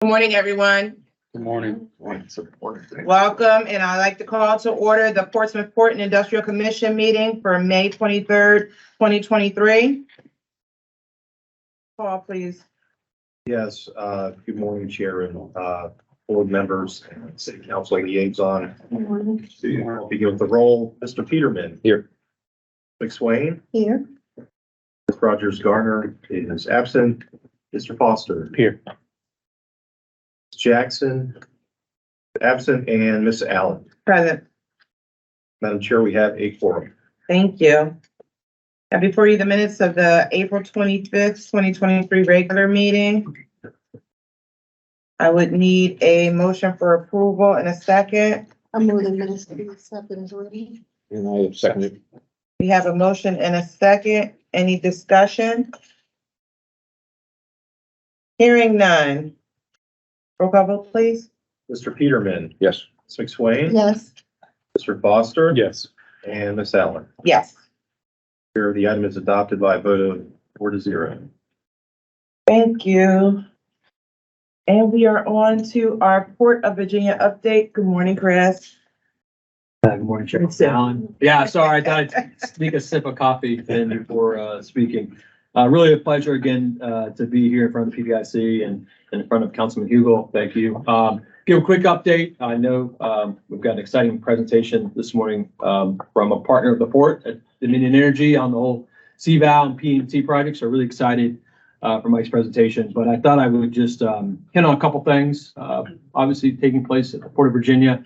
Good morning, everyone. Good morning. Welcome, and I'd like to call to order the Portsmouth Port and Industrial Commission meeting for May 23rd, 2023. Call, please. Yes, good morning, Chair and board members and City Council liaison. To begin with the roll, Mr. Peterman. Here. McSwain. Here. Ms. Rogers Garner is absent. Mr. Foster. Here. Ms. Jackson. Absent, and Ms. Allen. Present. Madam Chair, we have a quorum. Thank you. And before you, the minutes of the April 25th, 2023 regular meeting. I would need a motion for approval in a second. I'm moving minutes to be accepted as written. And I second it. We have a motion and a second. Any discussion? Hearing none. Roll call vote, please. Mr. Peterman. Yes. Ms. McSwain. Yes, Mr. Foster. Yes. And Ms. Allen. Yes. Here, the item is adopted by a vote of 4-0. Thank you. And we are on to our Port of Virginia update. Good morning, Chris. Good morning, Chair Allen. Yeah, sorry, I thought I'd sneak a sip of coffee in before speaking. Really a pleasure again to be here in front of the PBIC and in front of Councilman Hugel. Thank you. Give a quick update. I know we've got an exciting presentation this morning from a partner of the port at Dominion Energy on the whole CVAL and PMT projects. So really excited for Mike's presentation, but I thought I would just hit on a couple things. Obviously taking place at the Port of Virginia.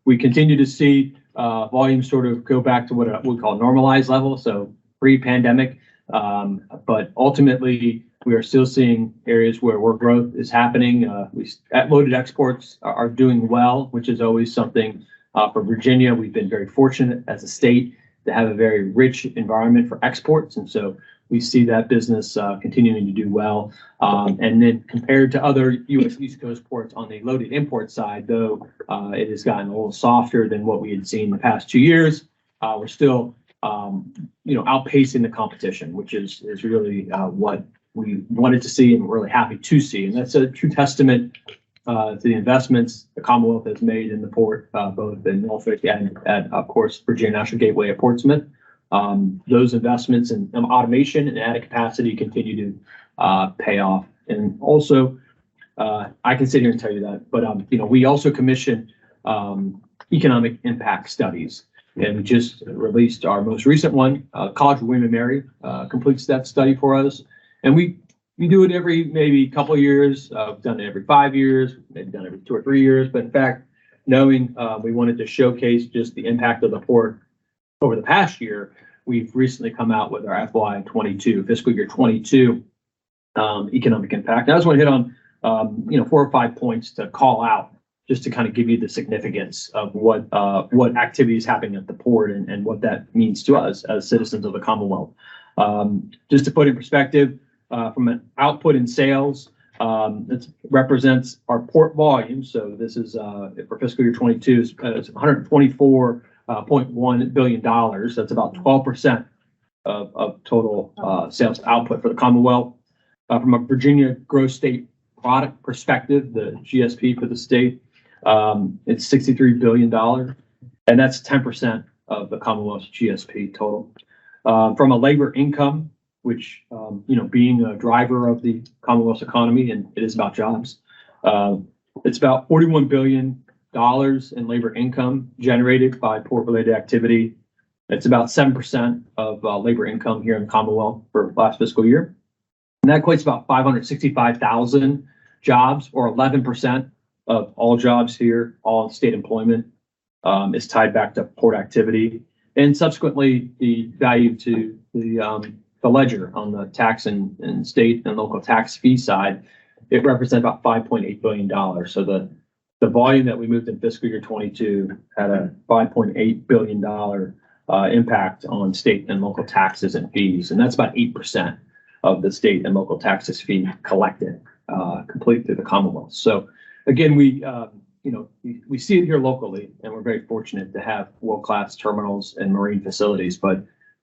We continue to see volumes sort of go back to what we call normalized level, so pre-pandemic. But ultimately, we are still seeing areas where growth is happening. Loaded exports are doing well, which is always something for Virginia. We've been very fortunate as a state to have a very rich environment for exports, and so we see that business continuing to do well. And then compared to other U.S. East Coast ports on the loaded import side, though it has gotten a little softer than what we had seen the past 2 years, we're still outpacing the competition, which is really what we wanted to see and we're really happy to see. And that's a true testament to the investments the Commonwealth has made in the port, both in Norfolk and at, of course, Virginia National Gateway at Portsmouth. Those investments in automation and added capacity continue to pay off. And also, I can sit here and tell you that, but we also commission economic impact studies, and we just released our most recent one. College of William and Mary completes that study for us, and we do it every maybe couple of years. We've done it every 5 years, maybe done it every 2 or 3 years. But in fact, knowing we wanted to showcase just the impact of the port over the past year, we've recently come out with our FY22, fiscal year 22 economic impact. I just want to hit on 4 or 5 points to call out, just to kind of give you the significance of what activity is happening at the port and what that means to us as citizens of the Commonwealth. Just to put in perspective, from an output in sales, it represents our port volume. So this is for fiscal year 22, it's $124.1 billion. That's about 12% of total sales output for the Commonwealth. From a Virginia gross state product perspective, the GSP for the state, it's $63 billion, and that's 10% of the Commonwealth's GSP total. From a labor income, which, being a driver of the Commonwealth's economy, and it is about jobs, it's about $41 billion in labor income generated by port-related activity. It's about 7% of labor income here in the Commonwealth for last fiscal year. And that equates about 565,000 jobs, or 11% of all jobs here, all state employment is tied back to port activity. And subsequently, the value to the ledger on the tax and state and local tax fee side, it represents about $5.8 billion. So the volume that we moved in fiscal year 22 had a $5.8 billion impact on state and local taxes and fees. And that's about 8% of the state and local taxes fee collected completely through the Commonwealth. So again, we see it here locally, and we're very fortunate to have world-class terminals and marine facilities, but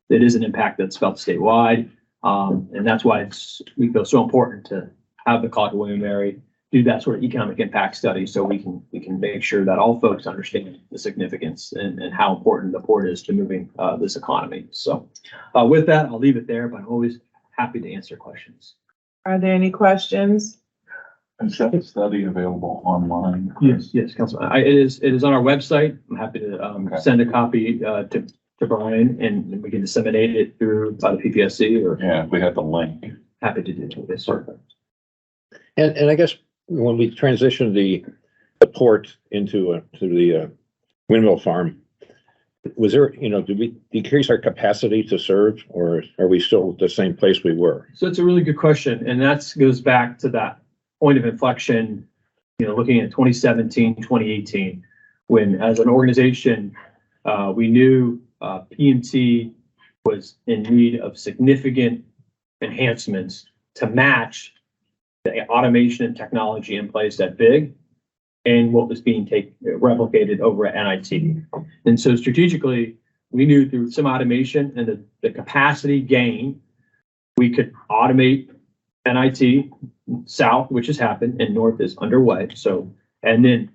it is an impact that's felt statewide. And that's why we feel so important to have the College of William and Mary do that sort of economic impact study so we can make sure that all folks understand the significance and how important the port is to moving this economy. So with that, I'll leave it there, but I'm always happy to answer questions. Are there any questions? Is that study available online? Yes, Councilman. It is on our website. I'm happy to send a copy to Brian and we can disseminate it through the PPSC or Yeah, we had the link. happy to do this. Sir. And I guess when we transitioned the port into to the windmill farm, was there, did we decrease our capacity to serve, or are we still the same place we were? So it's a really good question. And that goes back to that point of inflection, looking at 2017, 2018, when as an organization, we knew PMT was in need of significant enhancements to match the automation and technology in place at Big and what was being replicated over at NIT. And so strategically, we knew through some automation and the capacity gain, we could automate NIT south, which has happened, and north is underway. So, and then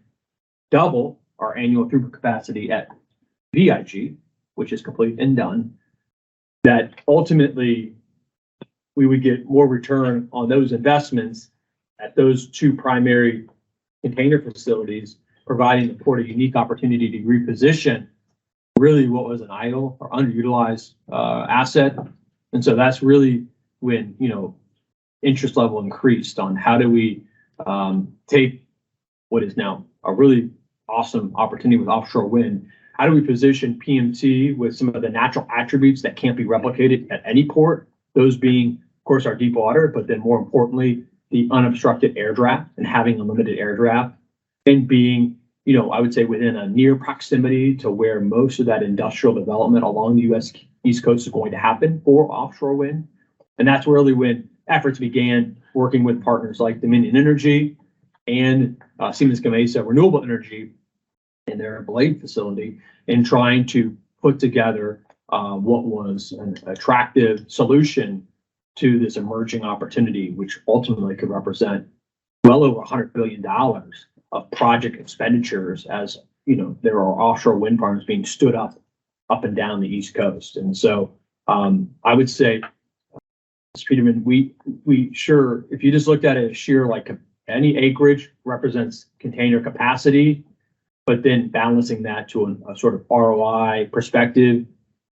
double our annual throughput capacity at VIG, which is complete and done. That ultimately we would get more return on those investments at those two primary container facilities, providing the port a unique opportunity to reposition really what was an idle or underutilized asset. And so that's really when, interest level increased on how do we take what is now a really awesome opportunity with offshore wind. How do we position PMT with some of the natural attributes that can't be replicated at any port? Those being, of course, our deep water, but then more importantly, the unobstructed air draft and having unlimited air draft and being, I would say within a near proximity to where most of that industrial development along the U.S. East Coast is going to happen for offshore wind. And that's really when efforts began working with partners like Dominion Energy and Siemens Gamesa Renewable Energy in their Blade facility and trying to put together what was an attractive solution to this emerging opportunity, which ultimately could represent well over $100 billion of project expenditures as, there are offshore wind farms being stood up and down the East Coast. And so I would say, Mr. Peterman, we sure, if you just looked at it as sheer, like any acreage represents container capacity, but then balancing that to a sort of ROI perspective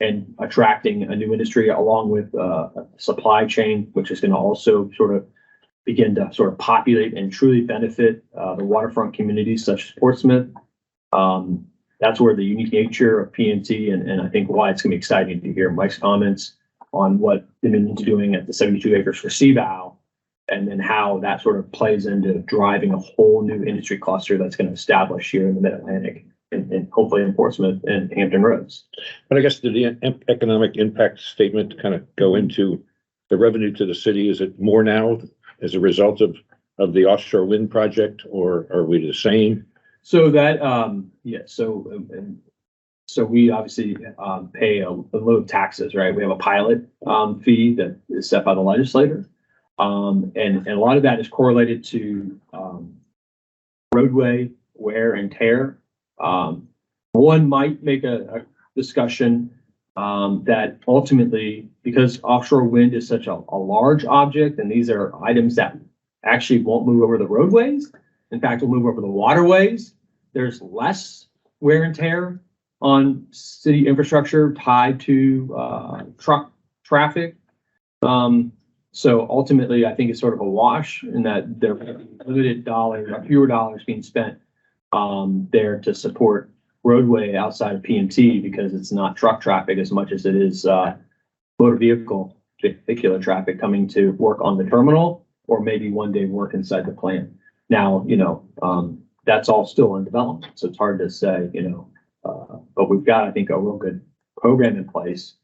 and attracting a new industry along with a supply chain, which is going to also sort of begin to sort of populate and truly benefit the waterfront communities such as Portsmouth. That's where the unique nature of PMT and I think why it's going to be exciting to hear Mike's comments on what Dominion's doing at the 72 acres for CVOW, and then how that sort of plays into driving a whole new industry cluster that's going to establish here in the Mid-Atlantic and hopefully in Portsmouth and Hampton Roads. But I guess did the economic impact statement kind of go into the revenue to the city? Is it more now as a result of the offshore wind project, or are we the same? So that, so we obviously pay a load of taxes, right? We have a pilot fee that is set by the legislator. And a lot of that is correlated to roadway wear and tear. One might make a discussion that ultimately, because offshore wind is such a large object, and these are items that actually won't move over the roadways. In fact, will move over the waterways. There's less wear and tear on city infrastructure tied to truck traffic. So ultimately, I think it's sort of a wash in that there are limited dollars, or fewer dollars being spent there to support roadway outside of PMT because it's not truck traffic as much as it is motor vehicle vehicular traffic coming to work on the terminal or maybe one day work inside the plant. Now, that's all still in development, so it's hard to say, but we've got, I think, a real good program in place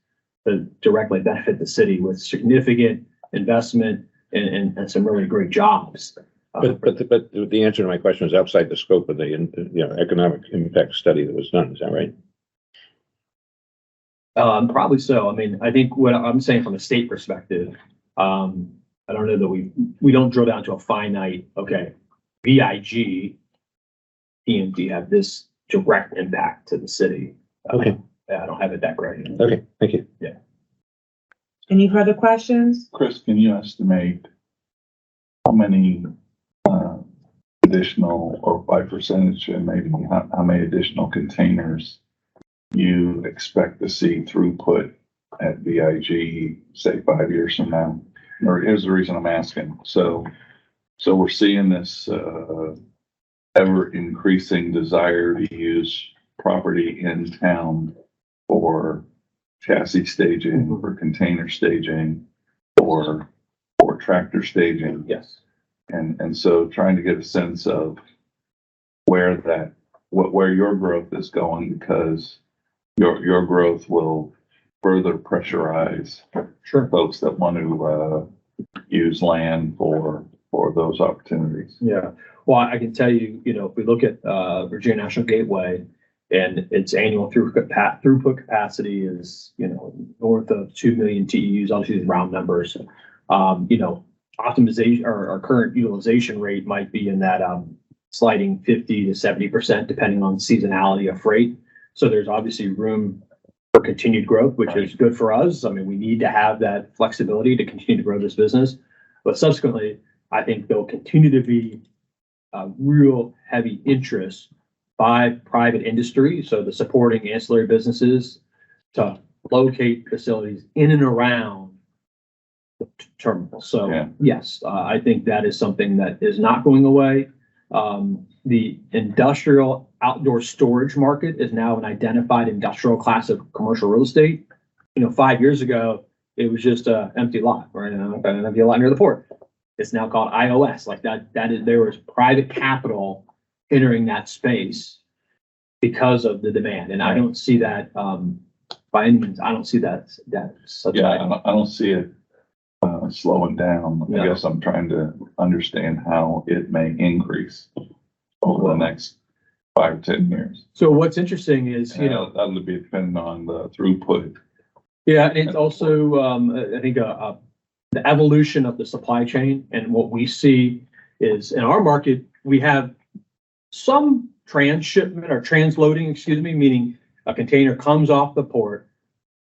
to directly benefit the city with significant investment and some really great jobs. But the answer to my question is outside the scope of the economic impact study that was done. Is that right? Probably so. I mean, I think what I'm saying from a state perspective, I don't know that we don't drill down to a finite, okay, VIG, PMD have this direct impact to the city. Okay. Yeah, I don't have it that great. Okay, thank you. Any further questions? Chris, can you estimate how many, additional, or by percentage, and maybe how many additional containers you expect to see throughput at VIG, say 5 years from now? Or here's the reason I'm asking. So we're seeing this, ever increasing desire to use property in town for chassis staging, for container staging, or tractor staging. Yes. And so trying to get a sense of where your growth is going, because your growth will further pressurize Sure. folks that want to use land for those opportunities. Yeah. Well, I can tell you, if we look at Virginia National Gateway and its annual throughput capacity is, north of 2 million TEUs, obviously these round numbers. Optimization or our current utilization rate might be in that sliding 50 to 70%, depending on seasonality of freight. So there's obviously room for continued growth, which is good for us. I mean, we need to have that flexibility to continue to grow this business. But subsequently, I think there'll continue to be real heavy interest by private industry, so the supporting ancillary businesses, to locate facilities in and around the terminal. So Yeah. yes, I think that is something that is not going away. The industrial outdoor storage market is now an identified industrial class of commercial real estate. 5 years ago, it was just an empty lot, right? An empty lot near the port. It's now called IOS. Like that is, there was private capital entering that space because of the demand. And I don't see that, by any means, I don't see that such Yeah, I don't see it slowing down. No. I guess I'm trying to understand how it may increase over the next 5 or 10 years. So what's interesting is, That'll be dependent on the throughput. yeah, and it's also, I think, the evolution of the supply chain. And what we see is in our market, we have some transshipment or transloading, meaning a container comes off the port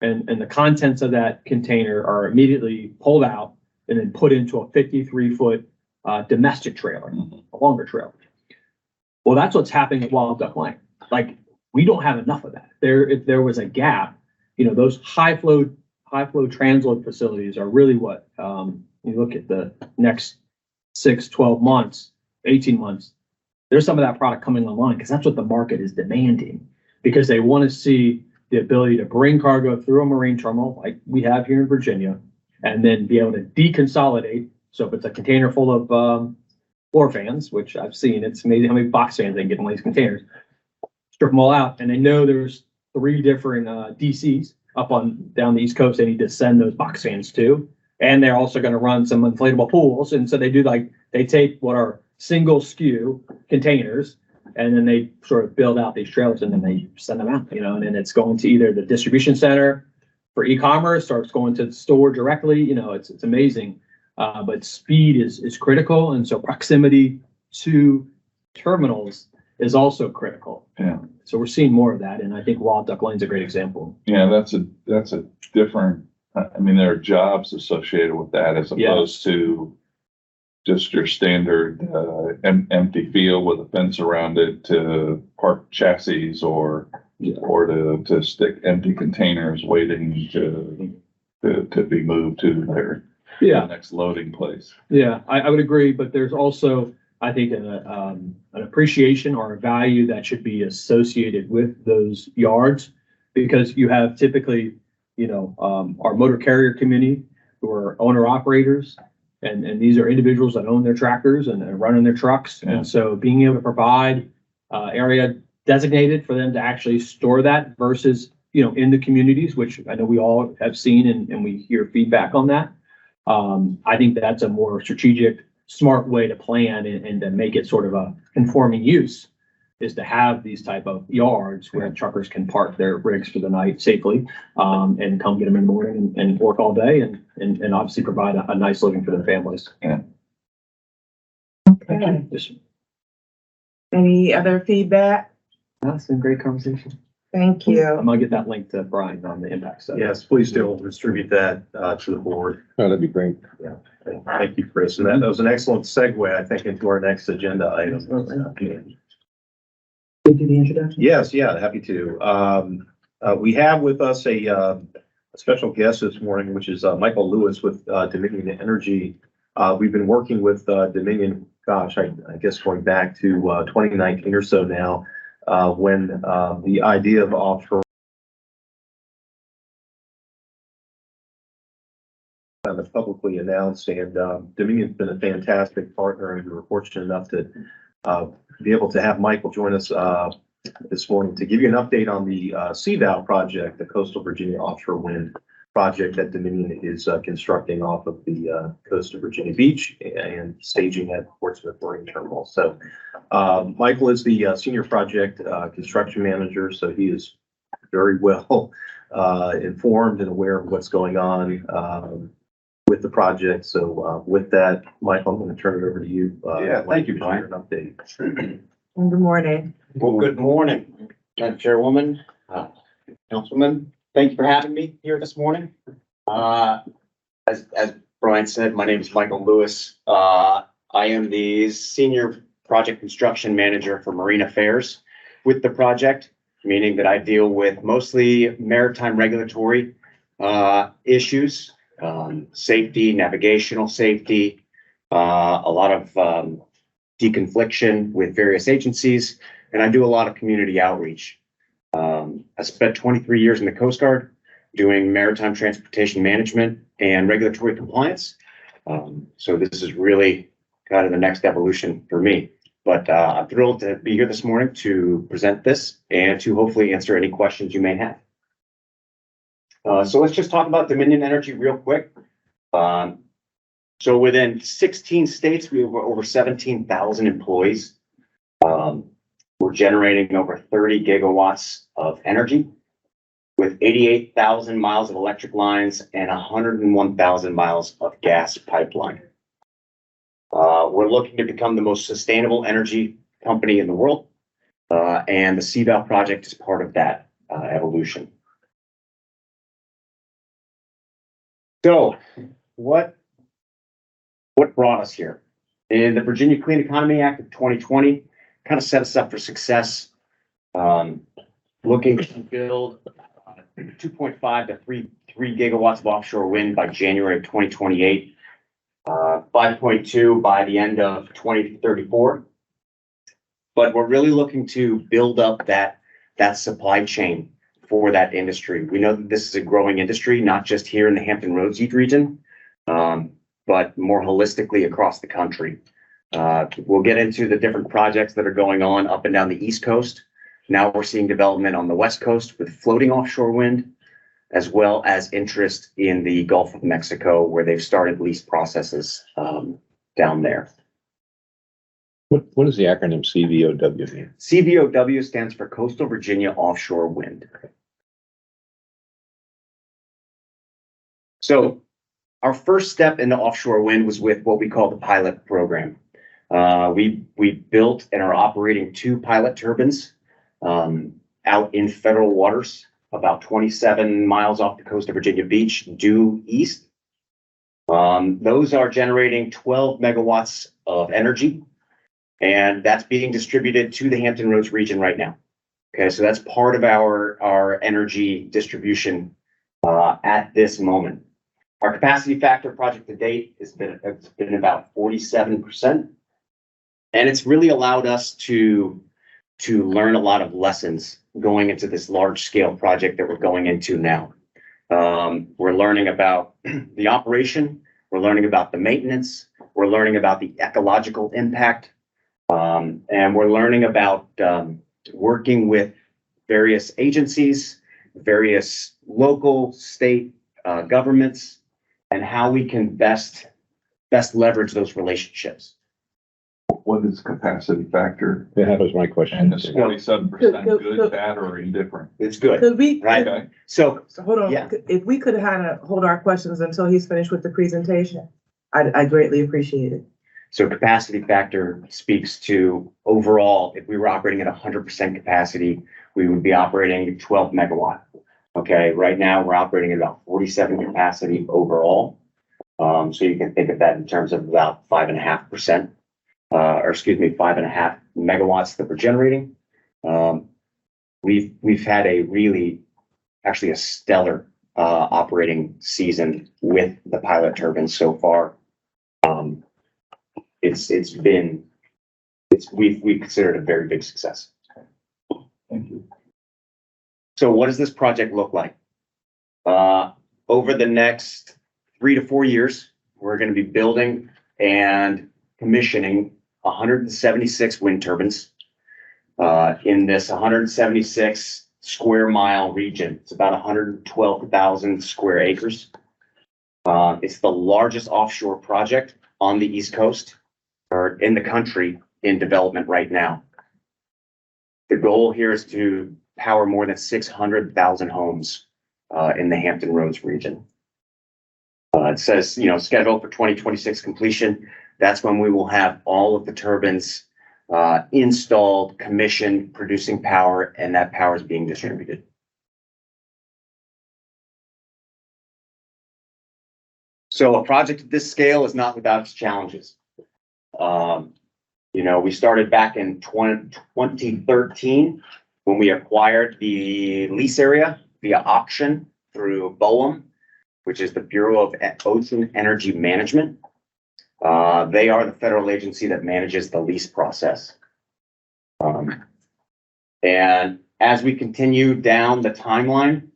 and the contents of that container are immediately pulled out and then put into a 53-foot domestic trailer, a longer trailer. Well, that's what's happening at Wild Duck Lane. Like, we don't have enough of that. If there was a gap, those high flow transload facilities are really what, you look at the next 6, 12 months, 18 months, there's some of that product coming online because that's what the market is demanding, because they want to see the ability to bring cargo through a marine terminal like we have here in Virginia, and then be able to deconsolidate. So if it's a container full of floor fans, which I've seen, it's amazing how many box fans they can get in one of these containers, strip them all out. And they know there's 3 different DCs down the East Coast they need to send those box fans to. And they're also going to run some inflatable pools. And so they take what are single SKU containers, and then they sort of build out these trailers and then they send them out, and then it's going to either the distribution center for e-commerce or it's going to the store directly. It's amazing. But speed is critical. And so proximity to terminals is also critical. Yeah. So we're seeing more of that. And I think Wild Duck Lane's a great example. Yeah, that's a different, there are jobs associated with that as opposed to just your standard empty field with a fence around it to park chassis or to stick empty containers waiting to be moved to their next loading place. Yeah, I would agree, but there's also, I think, an appreciation or a value that should be associated with those yards, because you have typically, our motor carrier community who are owner operators, and these are individuals that own their tractors and running their trucks. Yeah. And so being able to provide area designated for them to actually store that versus, in the communities, which I know we all have seen and we hear feedback on that. I think that's a more strategic, smart way to plan and to make it sort of a conforming use is to have these type of yards where truckers can park their rigs for the night safely, and come get them in the morning and work all day and obviously provide a nice living for their families. Okay. Just- Any other feedback? That's been a great conversation. Thank I'm you. gonna get that link to Brian on the impact study. Yes, please do distribute that to the board. Oh, that'd be great. Thank you, Chris. And that was an excellent segue, I think, into our next agenda item. Did you do the introduction? Yes, yeah, happy to. We have with us a special guest this morning, which is Michael Lewis with Dominion Energy. We've been working with Dominion, gosh, I guess going back to 2019 or so now, when the idea of offshore kind of publicly announced, and Dominion's been a fantastic partner, and we were fortunate enough to be able to have Michael join us this morning to give you an update on the CVOW project, the Coastal Virginia Offshore Wind project that Dominion is constructing off of the coast of Virginia Beach and staging at Portsmouth Marine Terminal. So Michael is the senior project construction manager, so he is very well informed and aware of what's going on with the project. So with that, Michael, I'm going to turn it over to you. Yeah, thank you, Brian. An update. Good morning. Well, good morning, Madam Chairwoman, Councilman. Thank you for having me here this morning. As Brian said, my name is Michael Lewis. I am the Senior Project Construction Manager for Marine Affairs with the project, meaning that I deal with mostly maritime regulatory issues, safety, navigational safety, a lot of deconfliction with various agencies, and I do a lot of community outreach. I spent 23 years in the Coast Guard doing maritime transportation management and regulatory compliance. So this is really kind of the next evolution for me. But I'm thrilled to be here this morning to present this and to hopefully answer any questions you may have. So let's just talk about Dominion Energy real quick. So within 16 states, we have over 17,000 employees. We're generating over 30 gigawatts of energy with 88,000 miles of electric lines and 101,000 miles of gas pipeline. We're looking to become the most sustainable energy company in the world, and the CVOW project is part of that evolution. So what brought us here? In the Virginia Clean Economy Act of 2020, kind of set us up for success, looking to build 2.5 to 3 gigawatts of offshore wind by January of 2028, 5.2 by the end of 2034. But we're really looking to build up that supply chain for that industry. We know that this is a growing industry, not just here in the Hampton Roads region, but more holistically across the country. We'll get into the different projects that are going on up and down the East Coast. Now we're seeing development on the West Coast with floating offshore wind, as well as interest in the Gulf of Mexico, where they've started lease processes down there. What does the acronym CVOW mean? CVOW stands for Coastal Virginia Offshore Wind. So our first step into offshore wind was with what we call the pilot program. We built and are operating 2 pilot turbines out in federal waters, about 27 miles off the coast of Virginia Beach, due east. Those are generating 12 megawatts of energy, and that's being distributed to the Hampton Roads region right now. Okay, so that's part of our energy distribution at this moment. Our capacity factor project to date it's been about 47%. And it's really allowed us to learn a lot of lessons going into this large scale project that we're going into now. We're learning about the operation, we're learning about the maintenance, we're learning about the ecological impact, and we're learning about working with various agencies, various local, state governments, and how we can best leverage those relationships. what is capacity factor? That was my And question. is 47% Go- good, bad, or indifferent? It's good, Could we, right? Okay, So so hold Yeah. on, if we could kind of hold our questions until he's finished with the presentation, I greatly appreciate it. So capacity factor speaks to overall, if we were operating at 100% capacity, we would be operating 12 megawatt. Okay, right now we're operating at about 47 capacity overall. So you can think of that in terms of about 5.5%, or excuse me, 5.5 megawatts that we're generating. We've had actually a stellar operating season with the pilot turbines so far. We've considered it a very big success. thank you. So what does this project look like? Over the next 3 to 4 years, we're going to be building and commissioning 176 wind turbines in this 176 square mile region. It's about 112,000 square acres. It's the largest offshore project on the East Coast or in the country in development right now. The goal here is to power more than 600,000 homes in the Hampton Roads region. It says, scheduled for 2026 completion. That's when we will have all of the turbines installed, commissioned, producing power, and that power is being distributed. So a project of this scale is not without its challenges. We started back in 2013 when we acquired the lease area via auction through BOEM, which is the Bureau of Ocean Energy Management. They are the federal agency that manages the lease process. And as we continue down the timeline,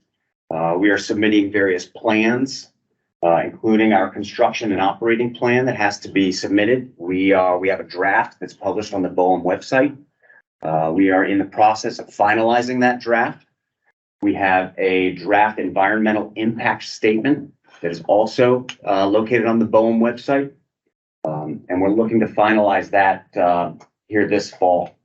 we are submitting various plans, including our construction and operating plan that has to be submitted. We have a draft that's published on the BOEM website. We are in the process of finalizing that draft. We have a draft environmental impact statement that is also located on the BOEM website. And we're looking to finalize that here this fall.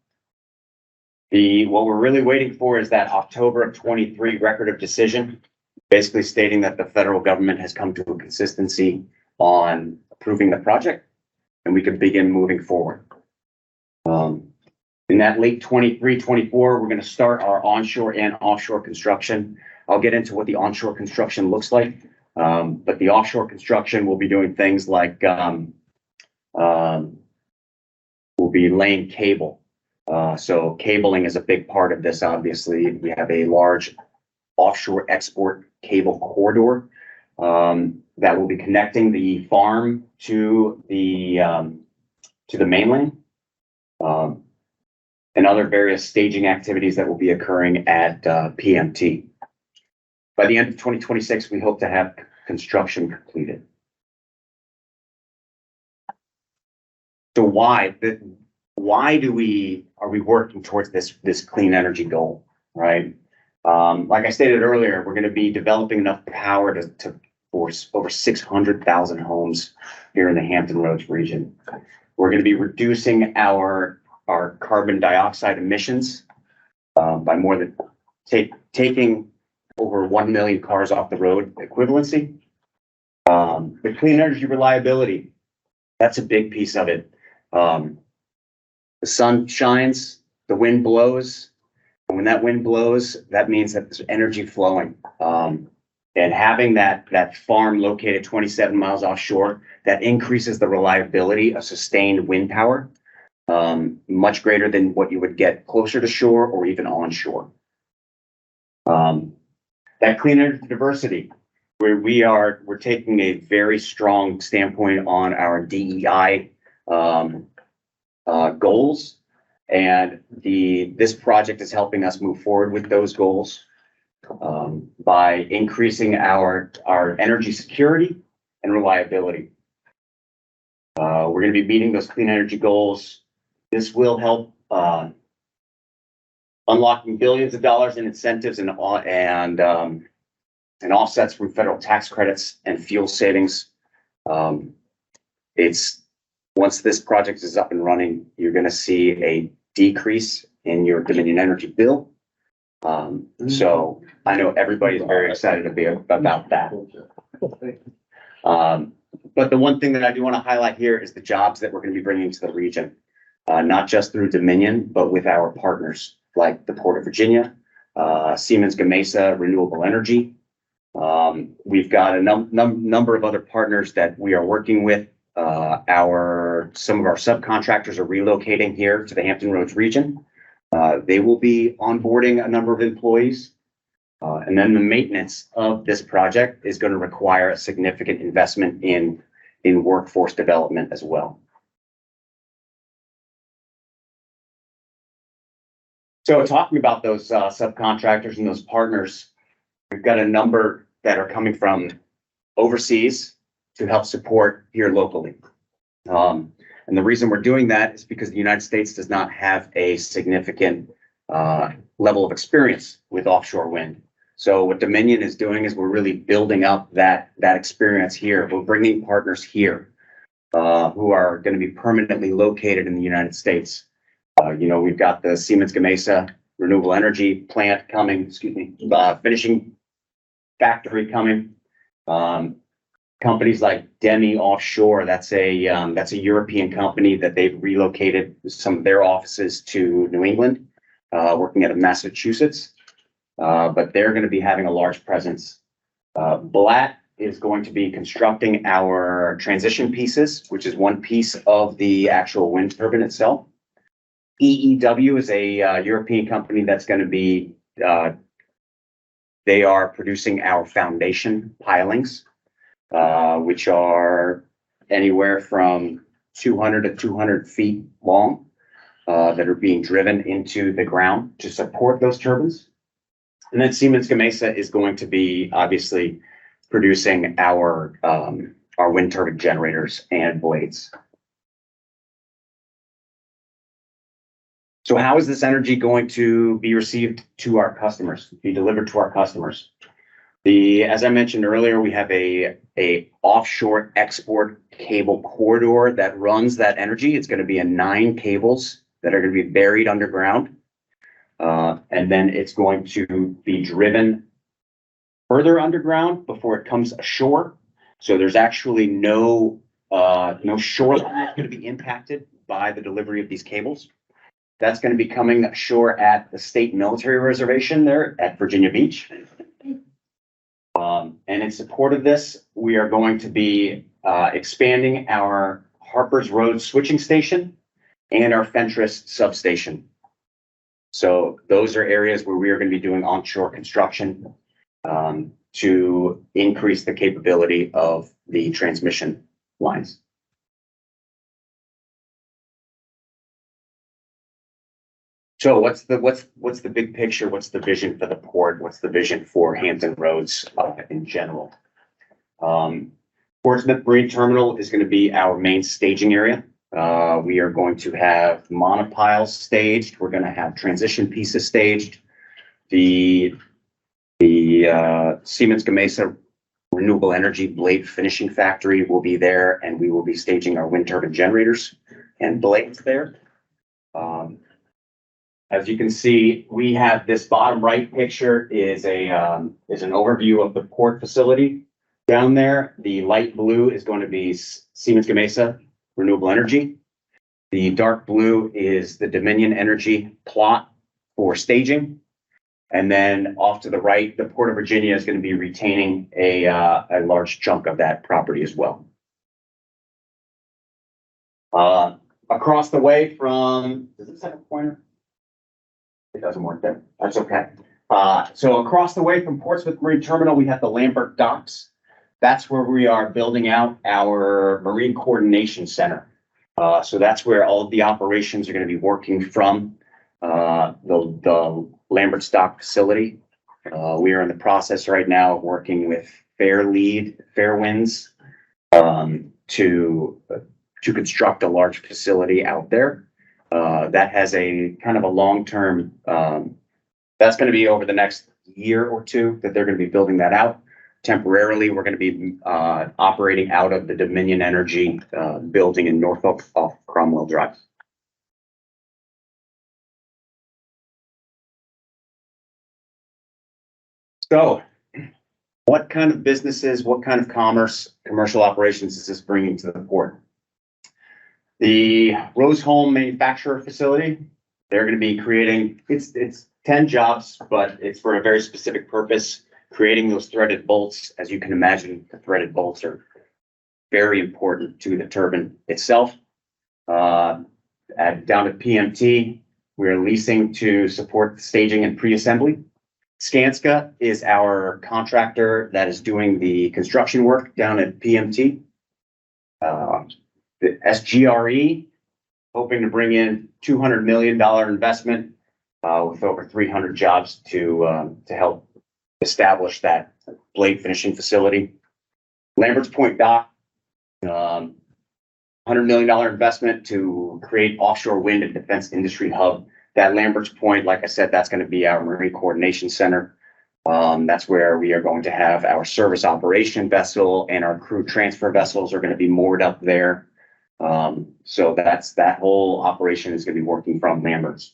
What we're really waiting for is that October of 23 record of decision, basically stating that the federal government has come to a consistency on approving the project, and we can begin moving forward. In that late 23, 24, we're going to start our onshore and offshore construction. I'll get into what the onshore construction looks like, but the offshore construction will be doing things like we'll be laying cable. So cabling is a big part of this. Obviously, we have a large offshore export cable corridor that will be connecting the farm to the mainland, and other various staging activities that will be occurring at PMT. By the end of 2026, we hope to have construction completed. So why are we working towards this clean energy goal, right? Like I stated earlier, we're going to be developing enough power to force over 600,000 homes here in the Hampton Roads region. We're going to be reducing our carbon dioxide emissions by more than taking over 1 million cars off the road equivalency. The clean energy reliability, that's a big piece of it. The sun shines, the wind blows, and when that wind blows, that means that there's energy flowing. And having that farm located 27 miles offshore, that increases the reliability of sustained wind power, much greater than what you would get closer to shore or even onshore. That clean energy diversity, where we're taking a very strong standpoint on our DEI goals, and this project is helping us move forward with those goals by increasing our energy security and reliability. We're going to be meeting those clean energy goals. This will help unlocking billions of dollars in incentives and offsets from federal tax credits and fuel savings. It's Once this project is up and running, you're going to see a decrease in your Dominion Energy bill. So I know everybody's very excited about that. But the one thing that I do want to highlight here is the jobs that we're going to be bringing to the region, not just through Dominion, but with our partners like the Port of Virginia, Siemens Gamesa Renewable Energy. We've got a number of other partners that we are working with. Some of our subcontractors are relocating here to the Hampton Roads region. They will be onboarding a number of employees. And then the maintenance of this project is going to require a significant investment in workforce development as well. So talking about those subcontractors and those partners, we've got a number that are coming from overseas to help support here locally. And the reason we're doing that is because the United States does not have a significant level of experience with offshore wind. So what Dominion is doing is we're really building up that experience here. We're bringing partners here who are going to be permanently located in the United States. We've got the Siemens Gamesa renewable energy plant coming, finishing factory coming. Companies like Demi Offshore, that's a European company that they've relocated some of their offices to New England, working out of Massachusetts. But they're going to be having a large presence. Blatt is going to be constructing our transition pieces, which is one piece of the actual wind turbine itself. EEW is a European company that's going to be, they are producing our foundation pilings, which are anywhere from 200 to 200 feet long, that are being driven into the ground to support those turbines. And then Siemens Gamesa is going to be obviously producing our wind turbine generators and blades. So how is this energy going to be received to our customers, be delivered to our customers? As I mentioned earlier, we have a offshore export cable corridor that runs that energy. It's going to be 9 cables that are going to be buried underground. And then it's going to be driven further underground before it comes ashore. So there's actually no shoreline that's going to be impacted by the delivery of these cables. That's going to be coming ashore at the State Military Reservation there at Virginia Beach. And in support of this, we are going to be expanding our Harper's Road switching station and our Fentress substation. So those are areas where we are going to be doing onshore construction to increase the capability of the transmission lines. So what's the big picture? What's the vision for the port? What's the vision for Hampton Roads in general? Portsmouth Marine Terminal is going to be our main staging area. We are going to have monopiles staged. We're going to have transition pieces staged. The Siemens Gamesa renewable energy blade finishing factory will be there, and we will be staging our wind turbine generators and blades there. As you can see, we have this bottom right picture is an overview of the port facility down there. The light blue is going to be Siemens Gamesa renewable energy. The dark blue is the Dominion Energy plot for staging. And then off to the right, the Port of Virginia is going to be retaining a large chunk of that property as well. Across the way from, does this have a pointer? It doesn't work there. That's okay. So across the way from Portsmouth Marine Terminal, we have the Lambert Docks. That's where we are building out our Marine Coordination Center. So that's where all of the operations are going to be working from the Lambert Dock facility. We are in the process right now of working with Fairwinds to construct a large facility out there. That has a kind of a long-term, that's going to be over the next year or two that they're going to be building that out. temporarily, we're going to be operating out of the Dominion Energy building in Norfolk off Cromwell Drive. So what kind of businesses, what kind of commercial operations is this bringing to the port? The Roseholm manufacturer facility, they're going to be creating, it's 10 jobs, but it's for a very specific purpose, creating those threaded bolts. As you can imagine, the threaded bolts are very important to the turbine itself. Down at PMT, we're leasing to support the staging and pre-assembly. Skanska is our contractor that is doing the construction work down at PMT. The SGRE, hoping to bring in $200 million investment with over 300 jobs to help establish that blade finishing facility. Lambert's Point Dock, $100 million investment to create offshore wind and defense industry hub. That Lambert's Point, like I said, that's going to be our Marine Coordination Center. That's where we are going to have our service operation vessel and our crew transfer vessels are going to be moored up there. So that whole operation is going to be working from Lambert's.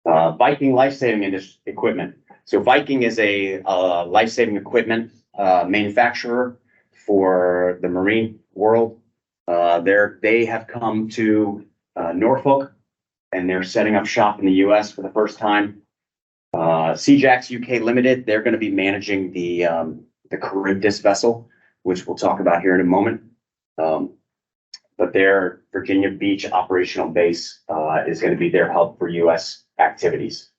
Viking life-saving equipment. So Viking is a life-saving equipment manufacturer for the marine world. They have come to Norfolk and they're setting up shop in the US for the first time. Seajax UK Limited, they're going to be managing the Charybdis vessel, which we'll talk about here in a moment. But their Virginia Beach operational base is going to be their hub for US activities.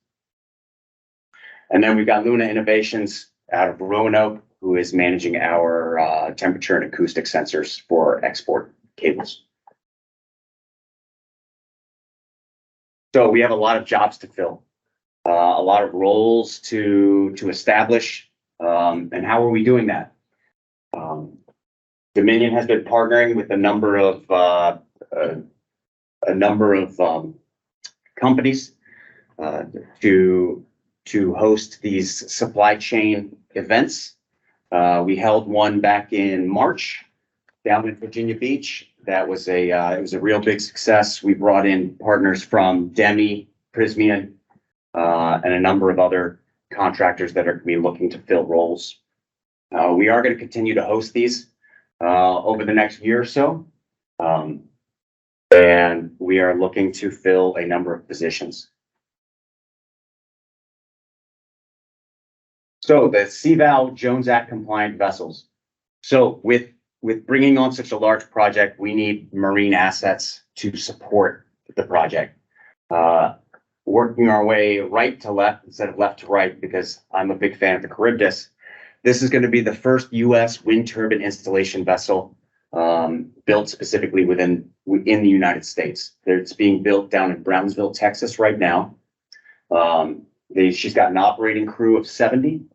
And then we've got Luna Innovations out of Roanoke, who is managing our temperature and acoustic sensors for export cables. So we have a lot of jobs to fill, a lot of roles to establish. And how are we doing that? Dominion has been partnering with a number of companies to host these supply chain events. We held one back in March down in Virginia Beach. That was it was a real big success. We brought in partners from Demi, Prysmian, and a number of other contractors that are going to be looking to fill roles. We are going to continue to host these over the next year or so. And we are looking to fill a number of positions. So the CVAL Jones Act compliant vessels. So with bringing on such a large project, we need marine assets to support the project. Working our way right to left instead of left to right, because I'm a big fan of the Charybdis. This is going to be the first U.S. wind turbine installation vessel built specifically within the United States. It's being built down in Brownsville, Texas right now. She's got an operating crew of 70.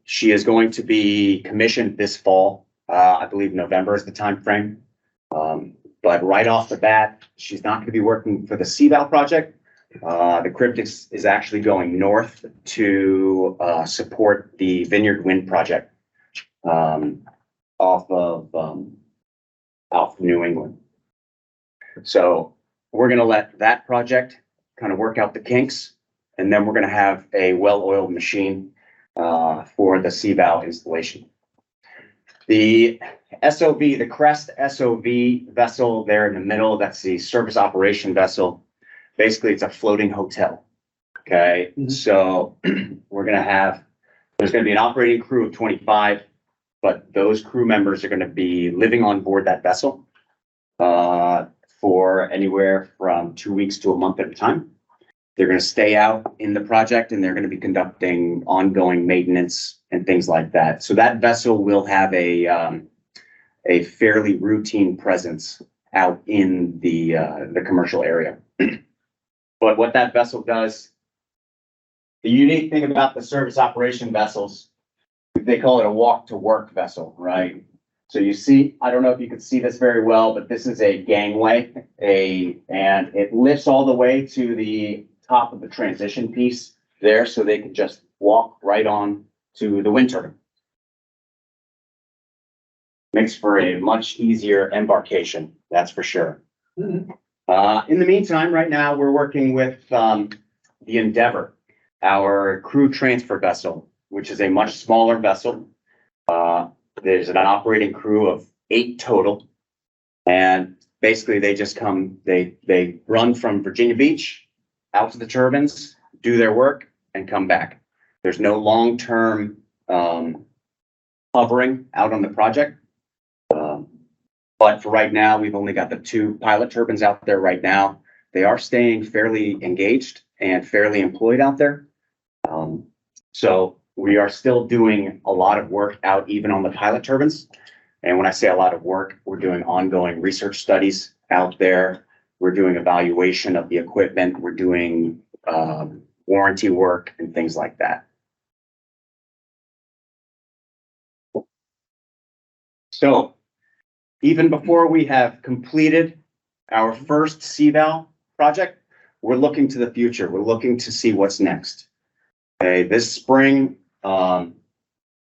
She is going to be commissioned this fall. I believe November is the time frame. But right off the bat, she's not going to be working for the CVAL project. The Charybdis is actually going north to support the Vineyard Wind project off of New England. So we're going to let that project kind of work out the kinks, and then we're going to have a well-oiled machine for the CVAL installation. The SOV, the Crest SOV vessel there in the middle, that's the service operation vessel. Basically, it's a floating hotel. Okay, so there's going to be an operating crew of 25, but those crew members are going to be living on board that vessel for anywhere from 2 weeks to a month at a time. They're going to stay out in the project and they're going to be conducting ongoing maintenance and things like that. So that vessel will have a fairly routine presence out in the commercial area. But what that vessel does, the unique thing about the service operation vessels, they call it a walk to work vessel, right? So you see, I don't know if you can see this very well, but this is a gangway, and it lifts all the way to the top of the transition piece there, so they can just walk right on to the wind turbine. makes for a much easier embarkation, that's for sure. In the meantime, right now, we're working with the Endeavor, our crew transfer vessel, which is a much smaller vessel. There's an operating crew of 8 total. And basically they just come, they run from Virginia Beach out to the turbines, do their work and come back. There's no long-term hovering out on the project. But for right now, we've only got the 2 pilot turbines out there right now. They are staying fairly engaged and fairly employed out there. So we are still doing a lot of work out even on the pilot turbines. And when I say a lot of work, we're doing ongoing research studies out there. We're doing evaluation of the equipment. We're doing warranty work and things like that. So even before we have completed our first CVAL project, we're looking to the future. We're looking to see what's next. Okay, this spring,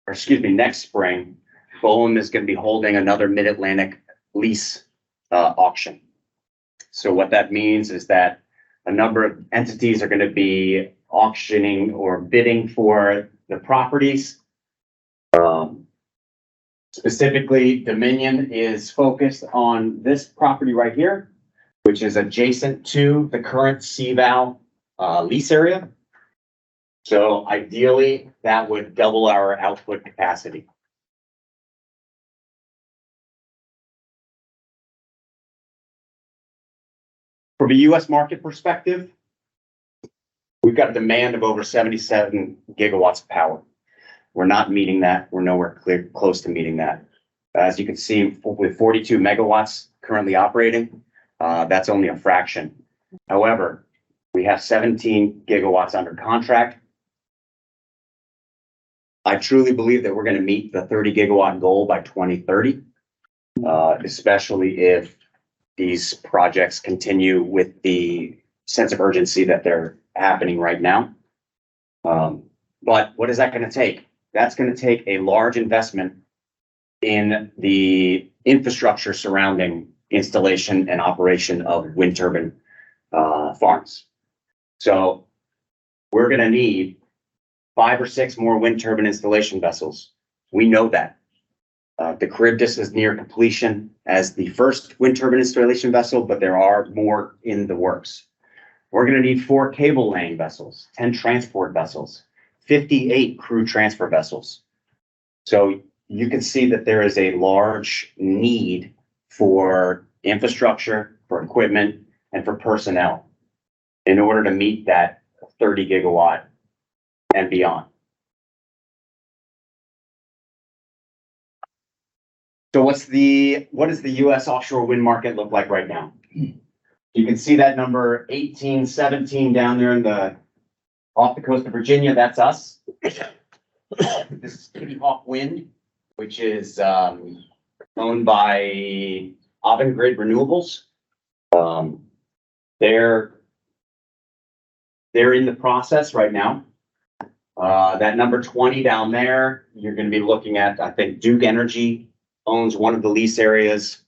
next spring, Boehm is going to be holding another Mid-Atlantic lease auction. So what that means is that a number of entities are going to be auctioning or bidding for the properties. Specifically, Dominion is focused on this property right here, which is adjacent to the current CVAL lease area. So ideally, that would double our output capacity. From a US market perspective, we've got a demand of over 77 gigawatts of power. We're not meeting that. We're nowhere close to meeting that. As you can see, with 42 megawatts currently operating, that's only a fraction. However, we have 17 gigawatts under contract. I truly believe that we're going to meet the 30 gigawatt goal by 2030, especially if these projects continue with the sense of urgency that they're happening right now. But what is that going to take? That's going to take a large investment in the infrastructure surrounding installation and operation of wind turbine farms. So we're going to need 5 or 6 more wind turbine installation vessels. We know that. The Charybdis is near completion as the first wind turbine installation vessel, but there are more in the works. We're going to need 4 cable laying vessels, 10 transport vessels, 58 crew transfer vessels. So you can see that there is a large need for infrastructure, for equipment, and for personnel in order to meet that 30 gigawatt and beyond. So what does the US offshore wind market look like right now? You can see that number 18, 17 down there off the coast of Virginia. That's us. This is Kitty Hawk Wind, which is owned by Avangrid Renewables. They're in the process right now. That number 20 down there, you're going to be looking at, I think Duke Energy owns one of the lease areas.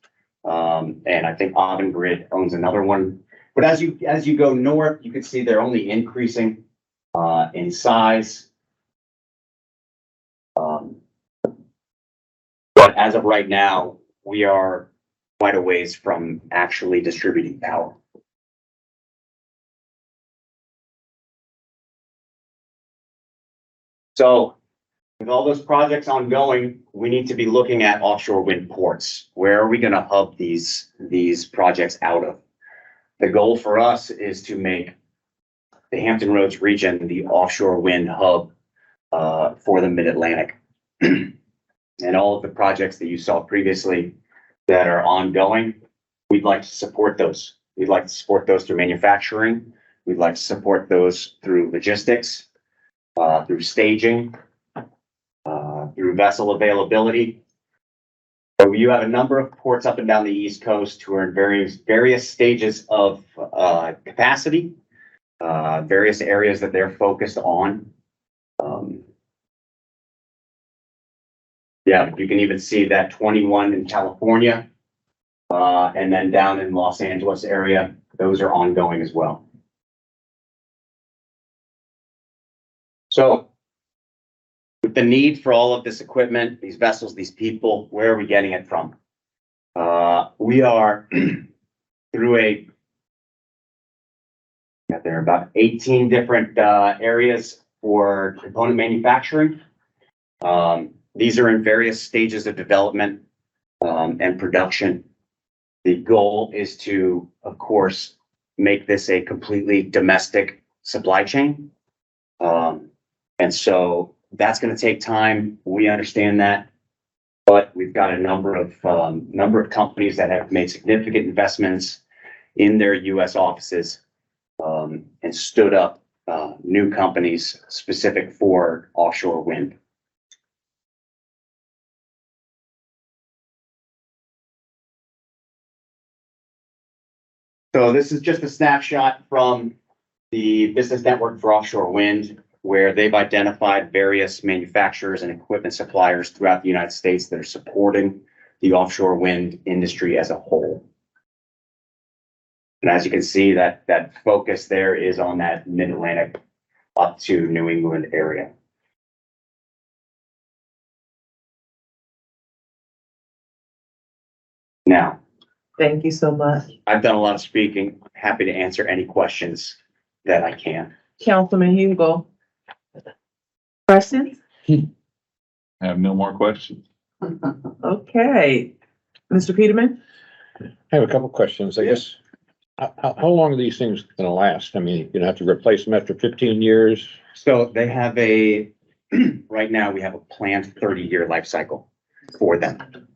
And I think Avangrid owns another one. But as you go north, you can see they're only increasing in size. But as of right now, we are quite a ways from actually distributing power. So with all those projects ongoing, we need to be looking at offshore wind ports. Where are we going to hub these projects out of? The goal for us is to make the Hampton Roads region the offshore wind hub for the Mid-Atlantic. And all of the projects that you saw previously that are ongoing, we'd like to support those. We'd like to support those through manufacturing. We'd like to support those through logistics, through staging, through vessel availability. So you have a number of ports up and down the East Coast who are in various stages of capacity, various areas that they're focused on. Yeah, you can even see that 21 in California. And then down in Los Angeles area, those are ongoing as well. So with the need for all of this equipment, these vessels, these people, where are we getting it from? We are through there are about 18 different areas for component manufacturing. These are in various stages of development and production. The goal is to, of course, make this a completely domestic supply chain. And so that's going to take time. We understand that, but we've got a number of companies that have made significant investments in their U.S. offices and stood up new companies specific for offshore wind. So this is just a snapshot from the Business Network for Offshore Wind, where they've identified various manufacturers and equipment suppliers throughout the United States that are supporting the offshore wind industry as a whole. And as you can see, that focus there is on that Mid-Atlantic up to New England area. Now, Thank you so much. I've done a lot of speaking. Happy to answer any questions that I can. Councilman Hugo. Questions? I have no more questions. Okay. Mr. Peterman? I have a couple questions, I guess. How long are these things gonna last? I mean, you have to replace them after 15 years? So they have right now we have a planned 30-year life cycle for them.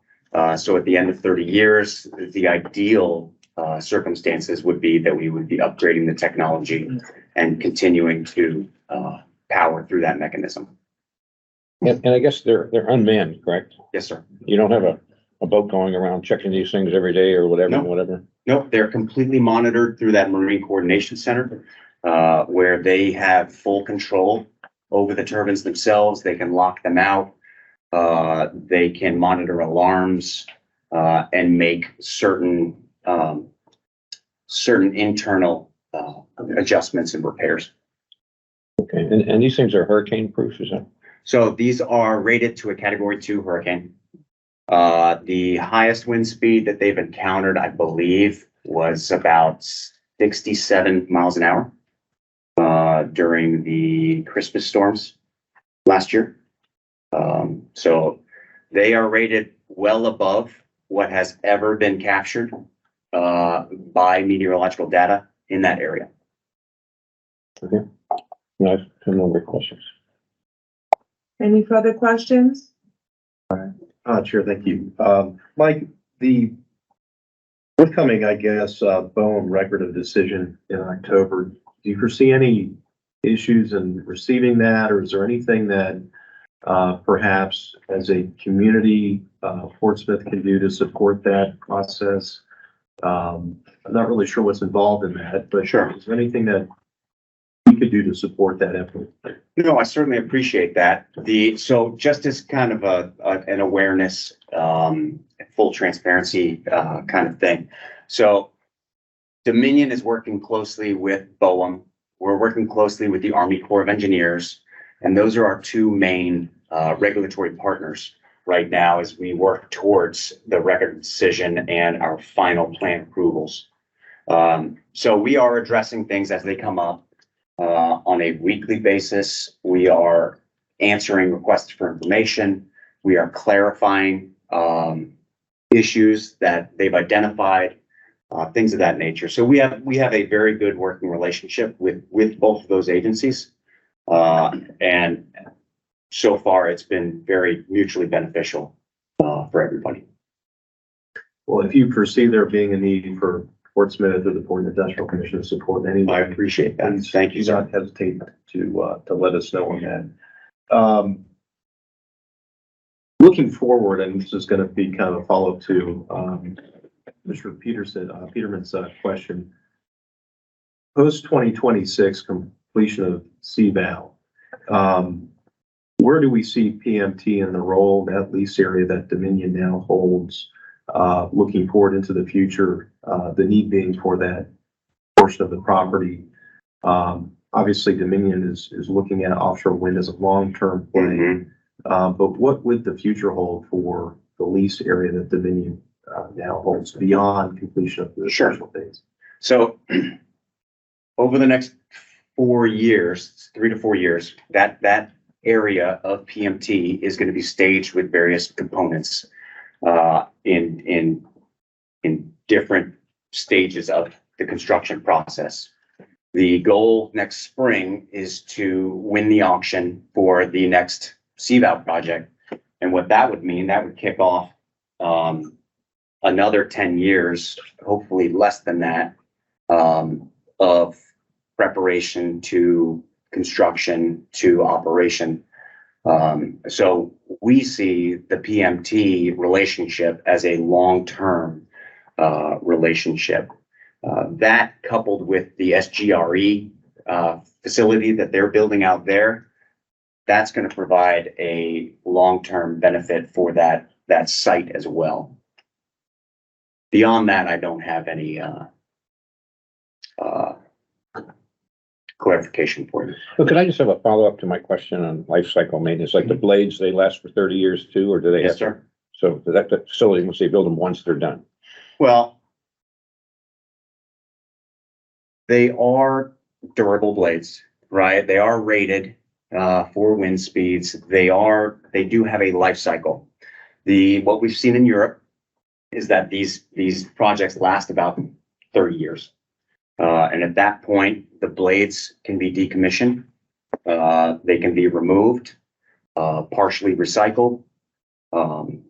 So at the end of 30 years, the ideal circumstances would be that we would be upgrading the technology and continuing to power through that mechanism. And I guess they're unmanned, correct? Yes, sir. You don't have a boat going around checking these things every day or whatever, No. whatever? Nope, they're completely monitored through that Marine Coordination Center, where they have full control over the turbines themselves. They can lock them out. They can monitor alarms and make certain internal adjustments and repairs. Okay, and these things are hurricane proof, is that? So these are rated to a Category 2 hurricane. The highest wind speed that they've encountered, I believe, was about 67 miles an hour during the Christmas storms last year. So they are rated well above what has ever been captured by meteorological data in that area. Okay. No, I have no more questions. Any further questions? Chair, thank you. Mike, the forthcoming, I guess, BOEM record of decision in October, do you foresee any issues in receiving that, or is there anything that perhaps as a community, Portsmouth can do to support that process? I'm not really sure what's involved in that, but Sure. is there anything that we could do to support that effort? No, I certainly appreciate that. So just as kind of an awareness, full transparency kind of thing. So Dominion is working closely with BOEM. We're working closely with the Army Corps of Engineers, and those are our two main regulatory partners right now as we work towards the record of decision and our final plan approvals. So we are addressing things as they come up. On a weekly basis, we are answering requests for information. We are clarifying issues that they've identified, things of that nature. So we have a very good working relationship with both of those agencies. And so far, it's been very mutually beneficial for everybody. Well, if you foresee there being a need for Portsmouth or the Port and Industrial Commission to support in any way, I appreciate that. please Thank you, do sir. not hesitate to let us know on that. Looking forward, and this is going to be kind of a follow-up to Mr. Peterman's question. Post 2026 completion of CVAL. where do we see PMT in the role, that lease area that Dominion now holds, looking forward into the future, the need being for that portion of the property? Obviously Dominion is looking at offshore wind as a long-term play. Mhm. But what would the future hold for the lease area that Dominion now holds beyond completion of the Sure. special phase? So over the next 4 years, 3 to 4 years, that area of PMT is going to be staged with various components in different stages of the construction process. The goal next spring is to win the auction for the next CVOW project. And what that would mean, that would kick off another 10 years, hopefully less than that, of preparation to construction to operation. So we see the PMT relationship as a long-term relationship. That coupled with the SGRE facility that they're building out there, that's going to provide a long-term benefit for that site as well. Beyond that, I don't have any clarification for you. Well, could I just have a follow-up to my question on life cycle maintenance? Like the blades, they last for 30 years too, or do they have? Yes, sir. So that facility, once they build them once, they're done. Well, they are durable blades, right? They are rated for wind speeds. They do have a life cycle. What we've seen in Europe is that these projects last about 30 years. And at that point, the blades can be decommissioned. They can be removed, partially recycled.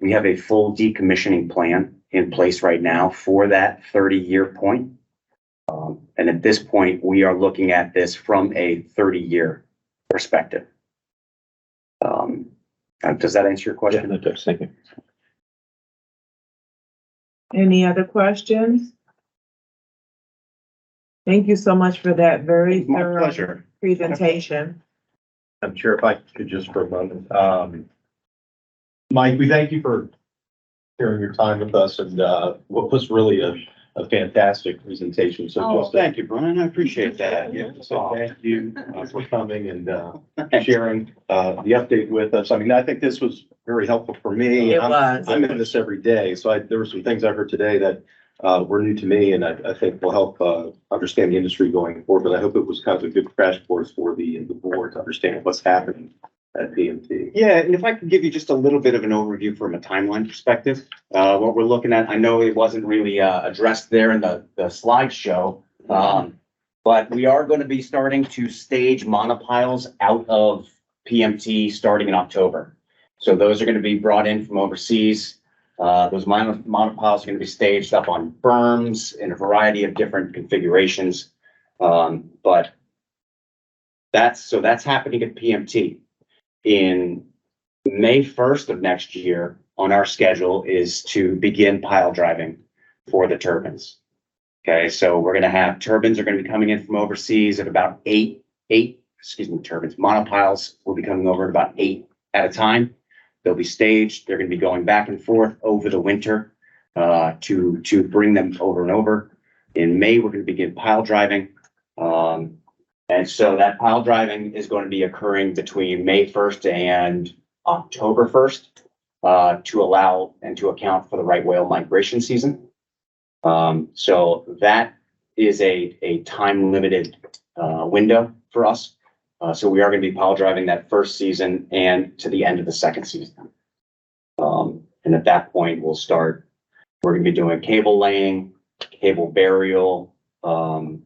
We have a full decommissioning plan in place right now for that 30-year point. And at this point, we are looking at this from a 30-year perspective. Does that answer your Yeah, question? that does. Thank you. Any other questions? Thank you so much for that very My thorough pleasure. presentation. I'm sure if I could just for a moment, Mike, we thank you for sharing your time with us and what was really a fantastic presentation. So Oh, just thank you, Brian. I appreciate that. Yeah, so thank you for coming and sharing the update with us. I mean, I think this was very helpful for me. It was. I'm in this every day, so there were some things I heard today that were new to me, and I think will help understand the industry going forward. But I hope it was kind of a good crash course for the board to understand what's happening at PMT. Yeah, and if I could give you just a little bit of an overview from a timeline perspective, what we're looking at, I know it wasn't really addressed there in the slideshow, but we are going to be starting to stage monopiles out of PMT starting in October. So those are going to be brought in from overseas. Those monopiles are going to be staged up on berms in a variety of different configurations. But that's happening at PMT. In May 1st of next year, on our schedule is to begin pile driving for the turbines. Okay, so we're going to have turbines are going to be coming in from overseas at about turbines. Monopiles will be coming over at about 8 at a time. They'll be staged. They're going to be going back and forth over the winter to bring them over and over. In May, we're going to begin pile driving. And so that pile driving is going to be occurring between May 1st and October 1st to allow and to account for the right whale migration season. So that is a time limited window for us. So we are going to be pile driving that first season and to the end of the second season. And at that point, we're going to be doing cable laying, cable burial, the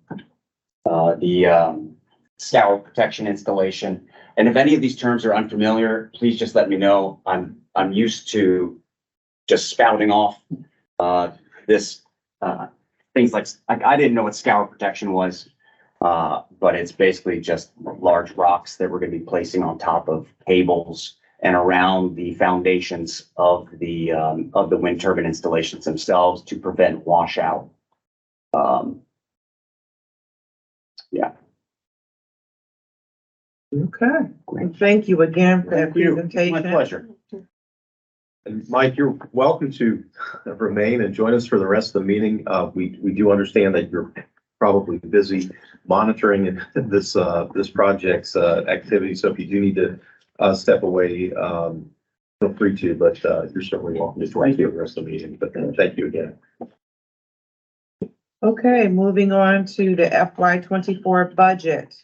scour protection installation. And if any of these terms are unfamiliar, please just let me know. I'm used to just spouting off this things like I didn't know what scour protection was, but it's basically just large rocks that we're going to be placing on top of cables and around the foundations of the wind turbine installations themselves to prevent washout. Yeah. Okay, and thank you again for that Thank you. presentation. My pleasure. And Mike, you're welcome to remain and join us for the rest of the meeting. We do understand that you're probably busy monitoring this project's activity. So if you do need to step away, feel free to, but you're certainly welcome to join us for the rest of the meeting. But thank you again. Okay, moving on to the FY 24 budget.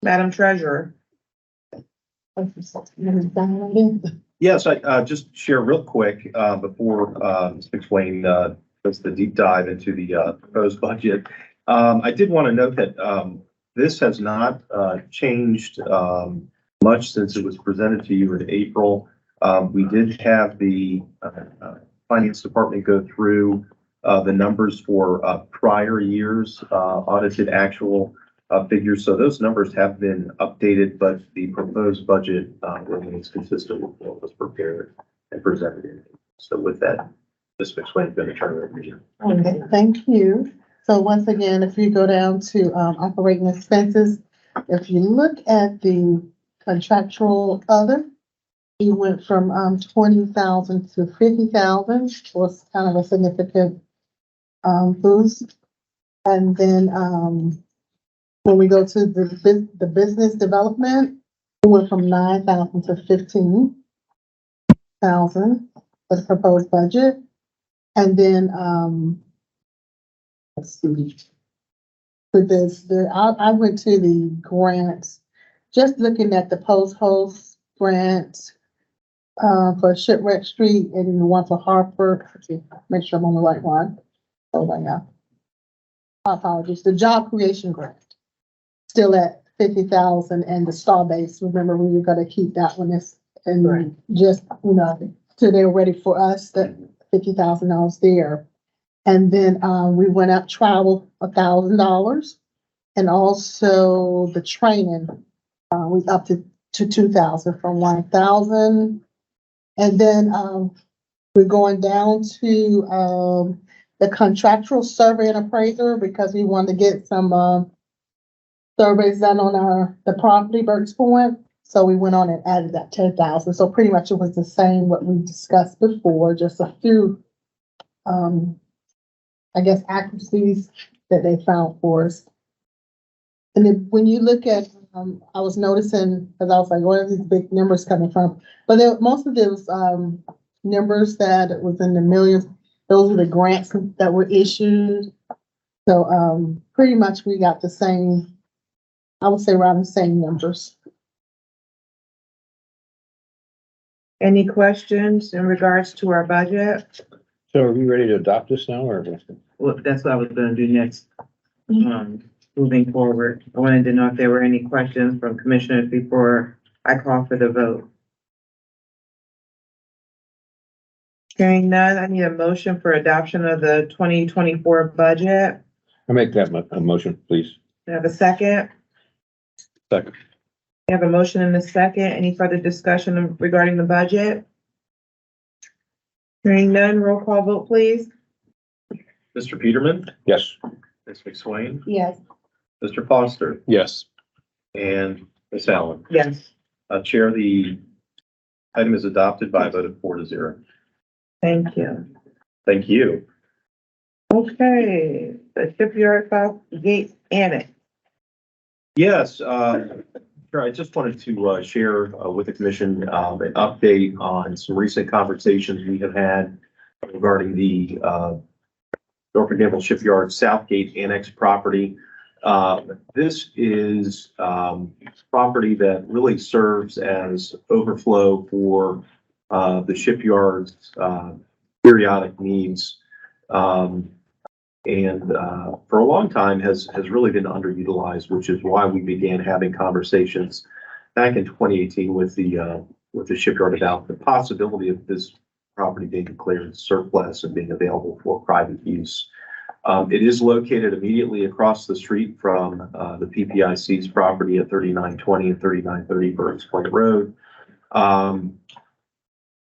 Madam Treasurer. Yes, I just share real quick before Mr. McSwain does the deep dive into the proposed budget. I did want to note that this has not changed much since it was presented to you in April. We did have the Finance Department go through the numbers for prior years, audited actual figures. So those numbers have been updated, but the proposed budget remains consistent with what was prepared and presented. So with that, Ms. McSwain is going to turn it over to you. Okay, thank you. So once again, if you go down to operating expenses, if you look at the contractual other, you went from 20,000 to 50,000, was kind of a significant boost. And then when we go to the business development, we went from 9,000 to 15,000 for the proposed budget. And then let's see. For this, I went to the grants, just looking at the post-host grant for Shipwreck Street and one for Hartford. Make sure I'm on the right one. Hold on now. Apologies. The job creation grant, still at 50,000, and the star base. Remember, we were going to keep that one and just till they're ready for us. That $50,000 there. And then we went up travel $1,000, and also the training we upped to 2,000 from 1,000. And then we're going down to the contractual survey and appraiser because we wanted to get some surveys done on the property, Burke's Point. So we went on and added that 10,000. So pretty much it was the same what we discussed before, just a few I guess accuracies that they found for us. And then when you look at, I was noticing, because I was like, where are these big numbers coming from? But most of those numbers that was in the millions, those were the grants that were issued. So pretty much we got the same, I would say around the same numbers. Any questions in regards to our budget? So are we ready to adopt this now or? Well, that's what I was gonna do next. Moving forward, I wanted to know if there were any questions from commissioners before I call for the vote. Hearing none, I need a motion for adoption of the 2024 budget. I make that a motion, please. I have a second. Second. I have a motion and a second. Any further discussion regarding the budget? Hearing none, roll call vote, please. Mr. Peterman, Yes. Ms. McSwain, Yes. Mr. Foster, Yes. and Ms. Allen. Yes. Chair, the item is adopted by a vote of 4-0. Thank you. Thank you. Okay, the Shipyard South Gate Annex. Yes, sure. I just wanted to share with the commission an update on some recent conversations we have had regarding the Norfolk Naval Shipyard Southgate Annex property. This is property that really serves as overflow for the shipyard's periodic needs. And for a long time has really been underutilized, which is why we began having conversations back in 2018 with the shipyard about the possibility of this property being declared surplus and being available for private use. It is located immediately across the street from the PPIC's property at 3920 and 3930 Burns Point Road.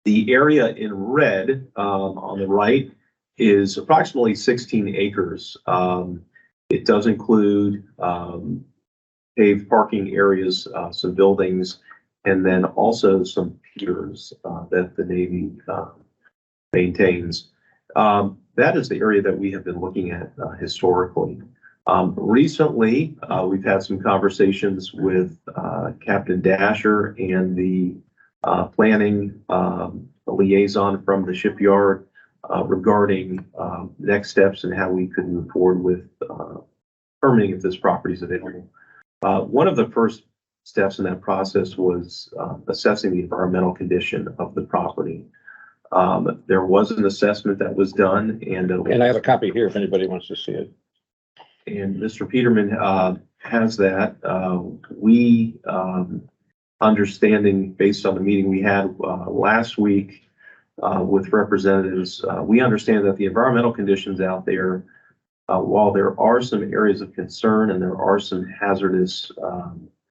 The area in red on the right is approximately 16 acres. It does include paved parking areas, some buildings, and then also some piers that the Navy maintains. That is the area that we have been looking at historically. Recently, we've had some conversations with Captain Dasher and the planning liaison from the shipyard regarding next steps and how we could move forward with permitting if this property is available. One of the first steps in that process was assessing the environmental condition of the property. There was an assessment that was done And I have a copy here if anybody wants to see it. and Mr. Peterman has that. We, understanding based on the meeting we had last week with representatives, we understand that the environmental conditions out there, while there are some areas of concern and there are some hazardous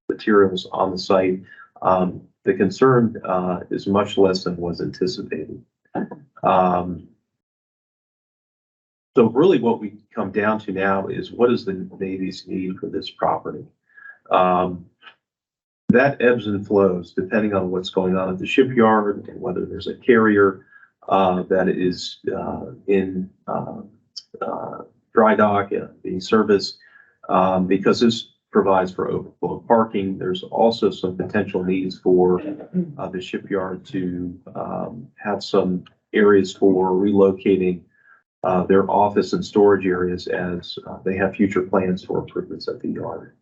materials on the site, the concern is much less than was anticipated. So really what we come down to now is what is the Navy's need for this property? That ebbs and flows depending on what's going on at the shipyard and whether there's a carrier that is in dry dock being serviced, because this provides for overflow parking. There's also some potential needs for the shipyard to have some areas for relocating their office and storage areas as they have future plans for improvements at the yard.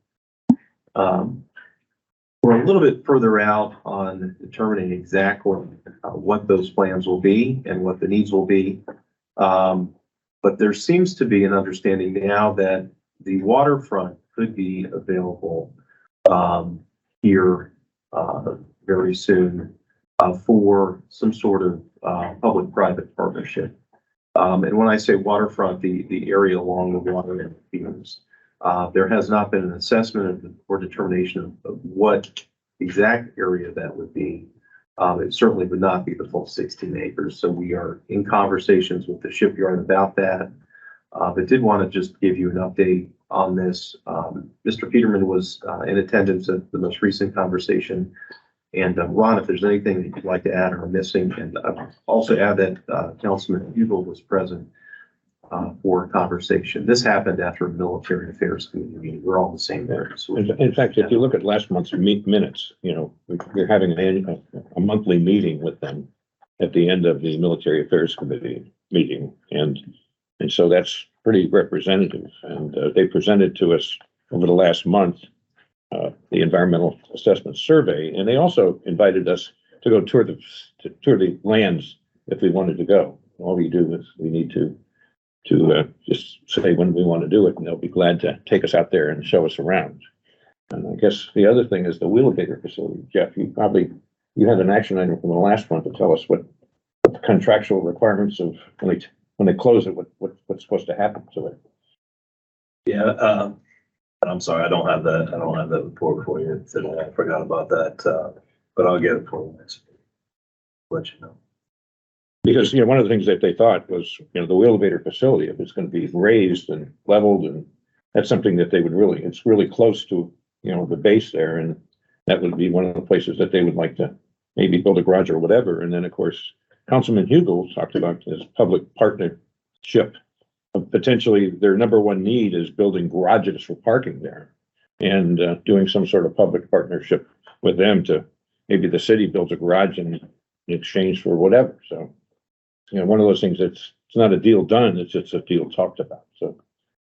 We're a little bit further out on determining exactly what those plans will be and what the needs will be. But there seems to be an understanding now that the waterfront could be available here very soon for some sort of public-private partnership. And when I say waterfront, the area along the water and the piers. There has not been an assessment or determination of what exact area that would be. It certainly would not be the full 16 acres. So we are in conversations with the shipyard about that. But did want to just give you an update on this. Mr. Peterman was in attendance at the most recent conversation. And Ron, if there's anything that you'd like to add or missing, and also add that Councilman Hugel was present for a conversation. This happened after a military affairs committee meeting. We're all the same there. So In fact, if you look at last month's minutes, you know, we're having a monthly meeting with them at the end of the military affairs committee meeting. And so that's pretty representative. And they presented to us over the last month the environmental assessment survey. And they also invited us to go tour the lands if we wanted to go. All we do is we need to just say when we want to do it, and they'll be glad to take us out there and show us around. And I guess the other thing is the Wheelabrator facility. Jeff, you had an action item from the last one to tell us what the contractual requirements of when they close it, what's supposed to happen to it. Yeah, I'm sorry, I don't have that report for you today. I forgot about that, but I'll get it for you next week. Let you know. Because, you know, one of the things that they thought was, you know, the Wheelabrator facility, if it's going to be raised and leveled, and that's something that they would it's really close to, you know, the base there. And that would be one of the places that they would like to maybe build a garage or whatever. And then, of course, Councilman Hugel talked about this public partnership. Potentially their number one need is building garages for parking there and doing some sort of public partnership with them to maybe the city builds a garage in exchange for whatever. So, you know, one of those things it's not a deal done, it's just a deal talked about. So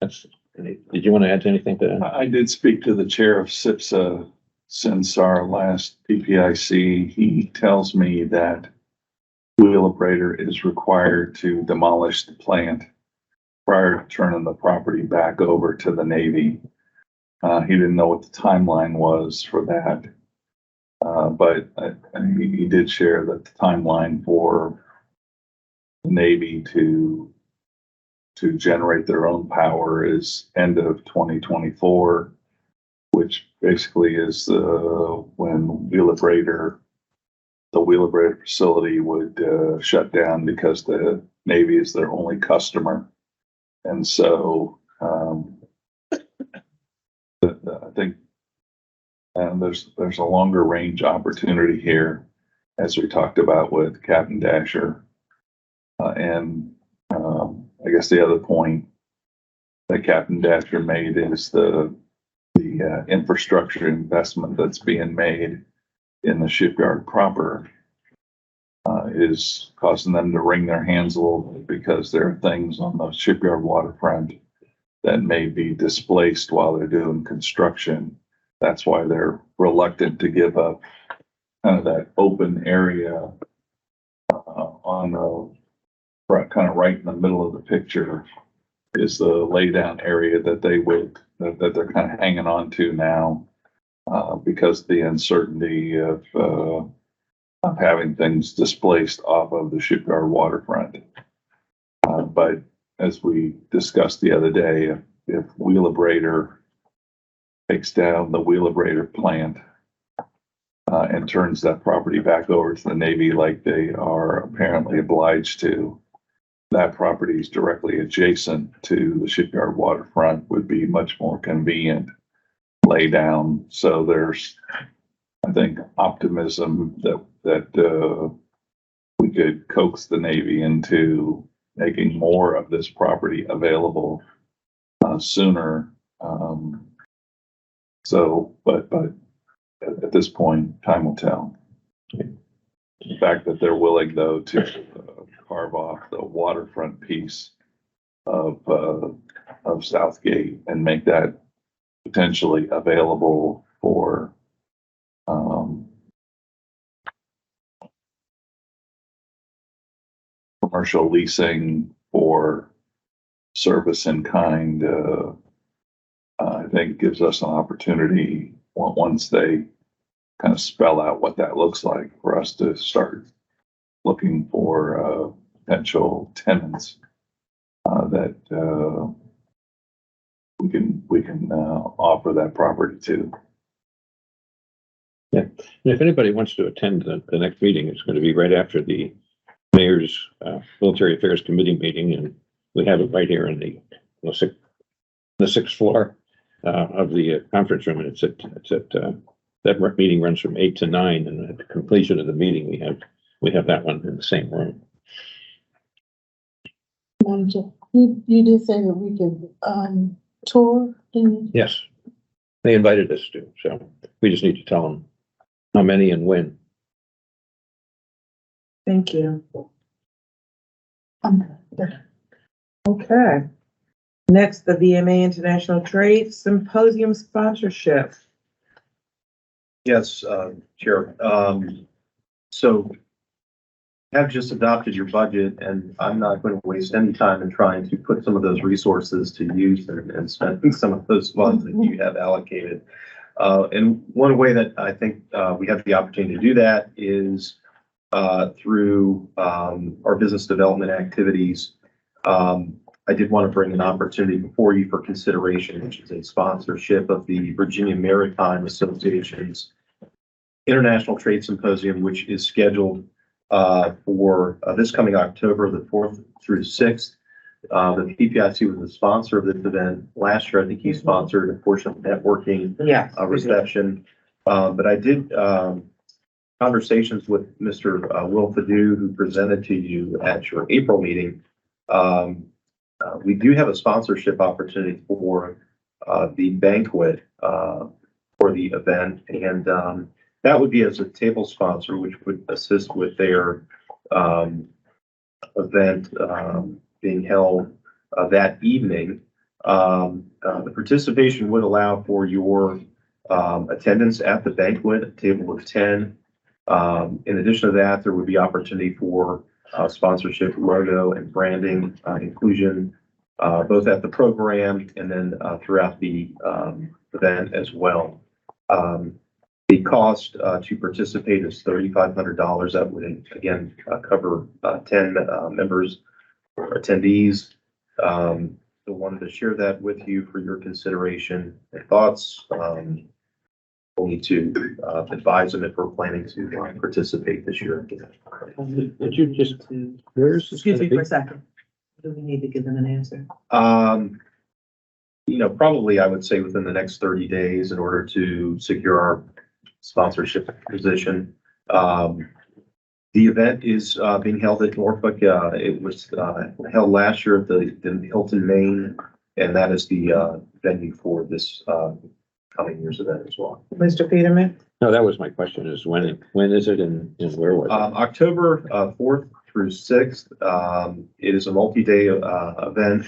did you want to add anything to that? I did speak to the chair of SIPSA since our last PPIC. He tells me that Wheelabrator is required to demolish the plant prior to turning the property back over to the Navy. He didn't know what the timeline was for that. But he did share that the timeline for the Navy to generate their own power is end of 2024, which basically is when the Wheelabrator facility would shut down because the Navy is their only customer. And so I think there's a longer range opportunity here, as we talked about with Captain Dasher. I guess the other point that Captain Dasher made is the infrastructure investment that's being made in the shipyard proper is causing them to wring their hands a little bit, because there are things on the shipyard waterfront that may be displaced while they're doing construction. That's why they're reluctant to give up kind of that open area on the kind of right in the middle of the picture is the laydown area that they're kind of hanging on to now because of the uncertainty of having things displaced off of the shipyard waterfront. But as we discussed the other day, if Wheelabrator takes down the Wheelabrator plant and turns that property back over to the Navy like they are apparently obliged to, that property is directly adjacent to the shipyard waterfront, would be much more convenient lay down. So there's, I think, optimism that we could coax the Navy into making more of this property available sooner. But at this point, time will tell. The fact that they're willing, though, to carve off the waterfront piece of Southgate and make that potentially available for commercial leasing or service in kind, I think gives us an opportunity once they kind of spell out what that looks like for us to start looking for potential tenants that we can offer that property to. Yeah, and if anybody wants to attend the next meeting, it's going to be right after the mayor's military affairs committee meeting, and we have it right here in the sixth floor of the conference room, and it's at that meeting runs from 8 to 9, and at the completion of the meeting, we have that one in the same room. Manager, you did say that we could, tour, didn't you? Yes, they invited us to, so we just need to tell them how many and when. Thank you. Good. Okay. Next, the VMA International Trade Symposium sponsorship. Yes, Chair. So have just adopted your budget, and I'm not going to waste any time in trying to put some of those resources to use and spending some of those funds that you have allocated. And one way that I think we have the opportunity to do that is through our business development activities. I did want to bring an opportunity before you for consideration, which is a sponsorship of the Virginia Maritime Association's International Trade Symposium, which is scheduled for this coming October, the 4th through 6th. The PPIC was the sponsor of this event. Last year, I think he sponsored a portion of the networking reception. But I did conversations with Mr. Will Padu, who presented to you at your April meeting. We do have a sponsorship opportunity for the banquet for the event, and that would be as a table sponsor, which would assist with their event being held that evening. The participation would allow for your attendance at the banquet, a table of 10. In addition to that, there would be opportunity for sponsorship, logo, and branding inclusion, both at the program and then throughout the event as well. The cost to participate is $3,500. That would again cover 10 members or attendees. So wanted to share that with you for your consideration and thoughts. We'll need to advise them if we're planning to participate this year. Did you just, where's this Excuse gonna me for be? a second. Do we need to give them an answer? Probably I would say within the next 30 days in order to secure sponsorship position. The event is being held at Norfolk. It was held last year at the Hilton, Maine, and that is the venue for this coming year's event as well. Mr. Peterman? No, that was my question, is when is it and where was it? October 4th through 6th. It is a multi-day event.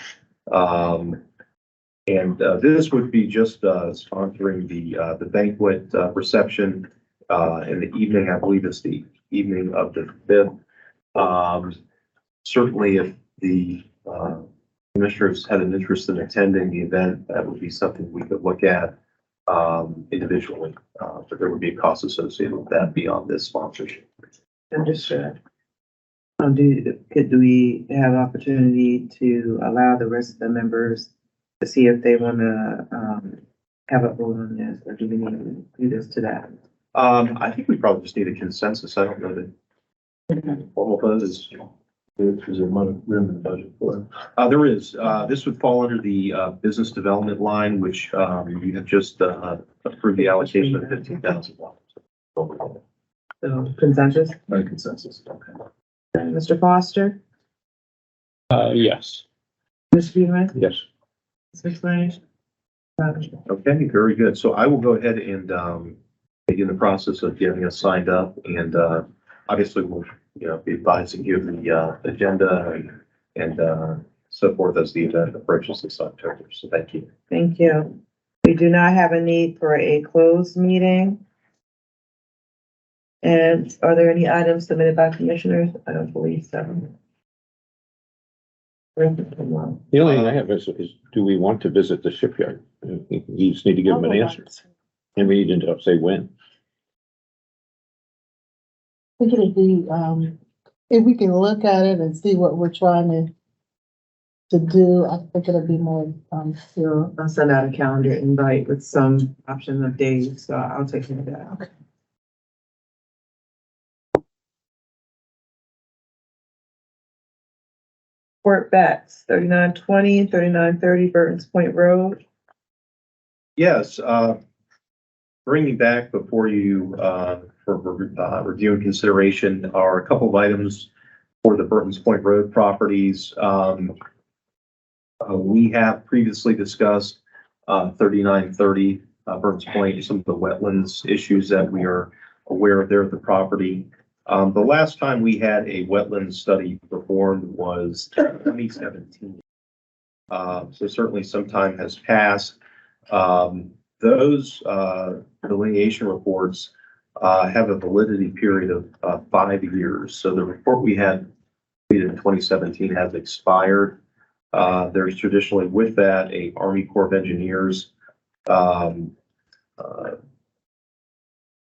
And this would be just sponsoring the banquet reception in the evening. I believe it's the evening of the 5th. Certainly, if the commissioners had an interest in attending the event, that would be something we could look at individually. But there would be a cost associated with that beyond this sponsorship. Understood. Do we have opportunity to allow the rest of the members to see if they want to have a vote on this, or do we need to do this to that? I think we probably just need a consensus. I don't know that Formal vote is there money room in the budget for it? there is. This would fall under the business development line, which you have just approved the allocation of $15,000. So consensus? No consensus. Okay. Mr. Foster? Yes. Mr. Peterman? Yes. Ms. McSwain? Okay, very good. So I will go ahead and begin the process of getting us signed up, and obviously we'll be advising you of the agenda and so forth as the event approaches this October. So thank you. Thank you. We do not have a need for a closed meeting. And are there any items submitted by commissioners? I don't believe so. The only thing I have is do we want to visit the shipyard? You just need to give them an answer. And we need to say when. I think it'd be, if we can look at it and see what we're trying to do, I think it'll be more, sure. I'll send out a calendar invite with some option of days, so I'll take care of that. Okay. Fort Betts, 3920, 3930 Burton's Point Road. Yes, bringing back before you for review and consideration are a couple of items for the Burton's Point Road properties. We have previously discussed 3930 Burton's Point, some of the wetlands issues that we are aware of there at the property. The last time we had a wetland study performed was 2017. So certainly some time has passed. Those delineation reports have a validity period of 5 years. So the report we had in 2017 has expired. There's traditionally with that a Army Corps of Engineers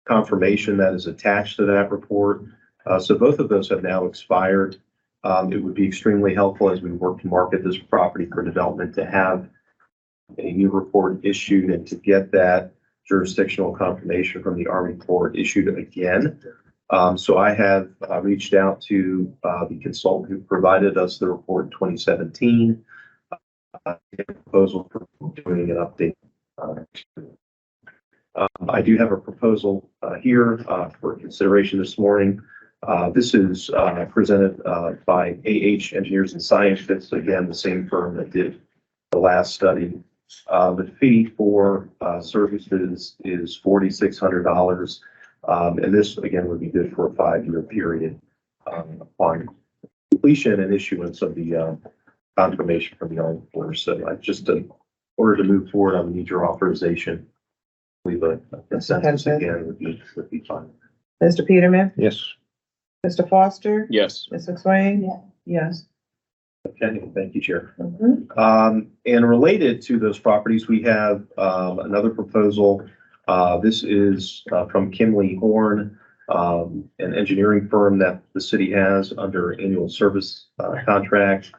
confirmation that is attached to that report. So both of those have now expired. It would be extremely helpful as we work to market this property for development to have a new report issued and to get that jurisdictional confirmation from the Army Corps issued again. So I have reached out to the consultant who provided us the report in 2017. A proposal for doing an update. I do have a proposal here for consideration this morning. This is presented by AH Engineers and Scientists, again, the same firm that did the last study. The fee for services is $4,600. And this, again, would be good for a 5-year period upon completion and issuance of the confirmation from the Army Corps. So I just, in order to move forward, I would need your authorization. I believe a consensus again would be fine. Mr. Peterman? Yes. Mr. Foster? Yes. Ms. McSwain? Yeah. Yes. Okay, thank you, Chair. Mhm. And related to those properties, we have another proposal. This is from Kimley Horn, an engineering firm that the city has under annual service contract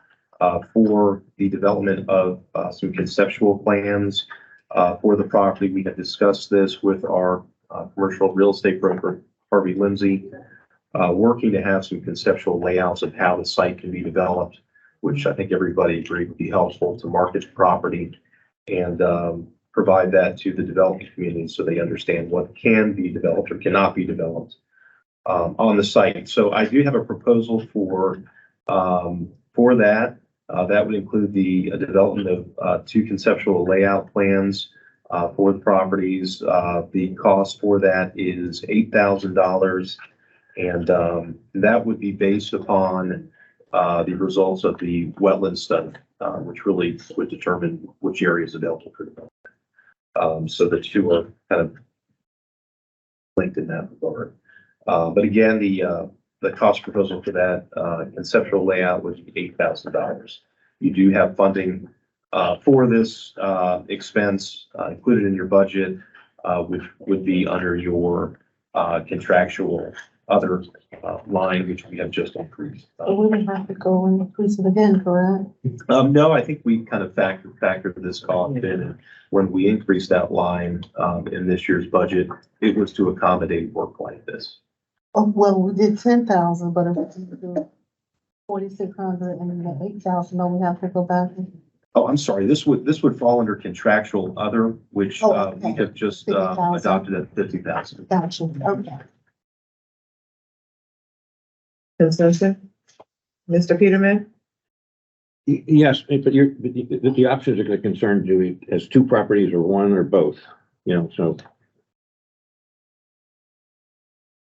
for the development of some conceptual plans for the property. We had discussed this with our commercial real estate broker, Harvey Lindsay, working to have some conceptual layouts of how the site can be developed, which I think everybody agreed would be helpful to market the property and provide that to the development community so they understand what can be developed or cannot be developed on the site. So I do have a proposal for that. That would include the development of two conceptual layout plans for the properties. The cost for that is $8,000. And that would be based upon the results of the wetland study, which really would determine which area is available for development. So the two are kind of linked in that regard. But again, the cost proposal for that conceptual layout would be $8,000. You do have funding for this expense included in your budget, which would be under your contractual other line, which we have just increased. So we would have to go and increase it again, correct? No, I think we kind of factored this cost in. And when we increased that line in this year's budget, it was to accommodate work like this. Oh, well, we did 10,000, but if we do 4,600 and the 8,000, then we have to go back. Oh, I'm sorry. This would fall under contractual other, which Oh, we okay. have just 50,000. adopted at 50,000. Gotcha, okay. Consensus? Mr. Peterman? Yes, but the options are gonna concern, do we, as two properties or one or both? You know, so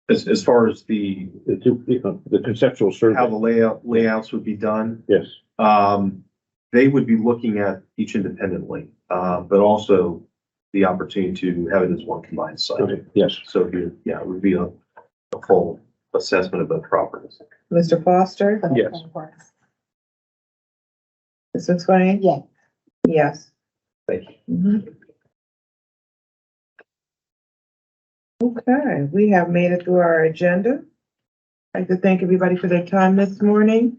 As far as the the conceptual survey. how the layouts would be done, Yes, they would be looking at each independently, but also the opportunity to have it as one combined site. okay, yes. So it would be a full assessment of both properties. Mr. Foster? Yes. Ms. McSwain? Yeah. Yes. Thank you. Mhm. Okay, we have made it through our agenda. I'd like to thank everybody for their time this morning.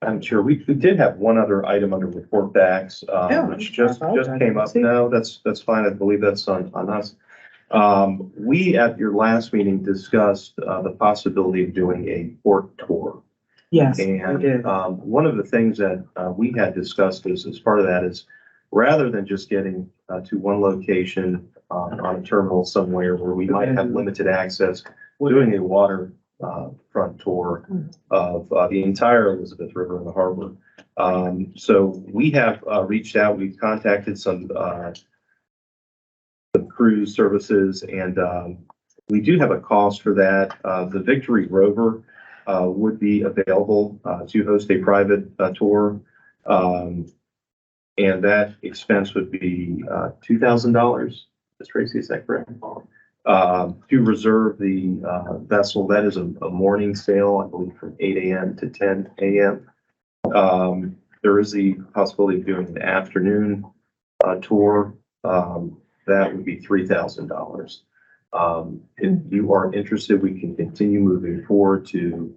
I'm sure we did have one other item under report backs, Yeah, which just I came up. see. No, that's fine. I believe that's on us. We at your last meeting discussed the possibility of doing a port tour. Yes, I And did. one of the things that we had discussed as part of that is rather than just getting to one location on a terminal somewhere where we might have limited access, doing a water front tour of the entire Elizabeth River and the harbor. So we have reached out, we've contacted some cruise services, and we do have a cost for that. The Victory Rover would be available to host a private tour. And that expense would be $2,000. Ms. Tracy, is that correct? To reserve the vessel, that is a morning sail, I believe, from 8 a.m. to 10 a.m. There is the possibility of doing an afternoon tour. That would be $3,000. If you are interested, we can continue moving forward to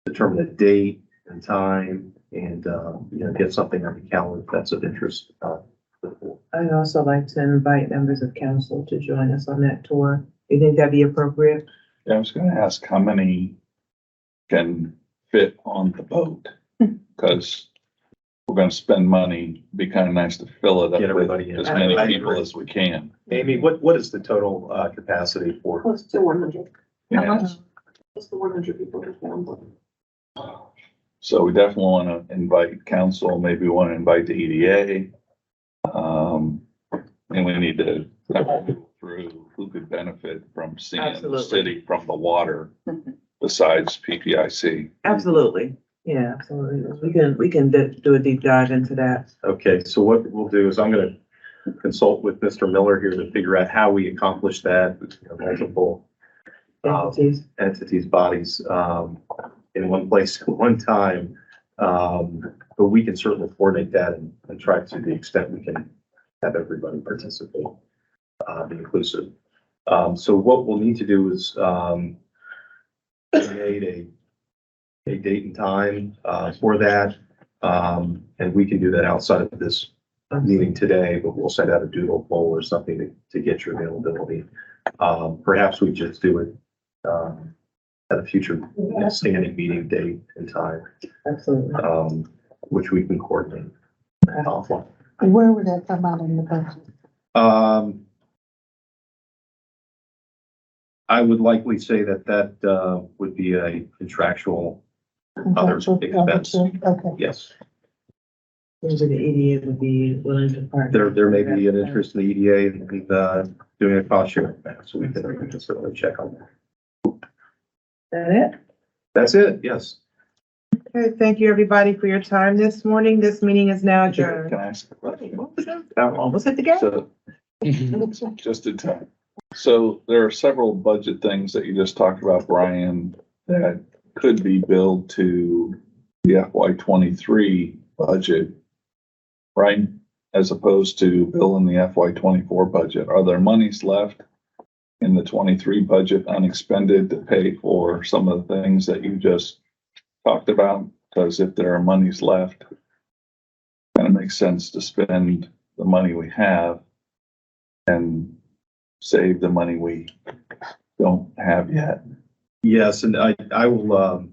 determine a date and time and, get something on the calendar if that's of interest. I'd also like to invite members of council to join us on that tour. You think that'd be appropriate? Yeah, I was gonna ask how many can fit on the boat? Cause we're gonna spend money, be kind of nice to fill it Get up with everybody in. as many I people agree. as we can. Amy, what is the total capacity for? Close to 100. Yeah. Close to 100 people have found. So we definitely want to invite council, maybe we want to invite the EDA. And we need to go through who could benefit from seeing the Absolutely. city from the water besides PPIC. Absolutely. Yeah, absolutely. We can do a deep dive into that. Okay, so what we'll do is I'm gonna consult with Mr. Miller here to figure out how we accomplish that, with, multiple entities, bodies, in one place at one time. But we can certainly coordinate that and try to the extent we can have everybody participate, be inclusive. So what we'll need to do is, create a date and time, for that. And we can do that outside of this meeting today, but we'll send out a doodle poll or something to get your availability. Perhaps we just do it, at a future standing meeting date and time, Absolutely. which we can coordinate offline. Where would that come out in the budget? I would likely say that would be a contractual, Other expense. Okay. yes. Those are the EDA would be willing to partner. There may be an interest in the EDA and doing a cost share, so we can certainly check on that. That it? That's it, yes. Okay, thank you, everybody, for your time this morning. This meeting is now adjourned. Can I ask a question? What was that? I almost hit the gas. So, just in time. So there are several budget things that you just talked about, Brian, that could be billed to the FY 23 budget, right? As opposed to billing the FY 24 budget. Are there monies left in the 23 budget unexpended to pay for some of the things that you just talked about? Because if there are monies left, kind of makes sense to spend the money we have and save the money we don't have yet. Yes, and I will,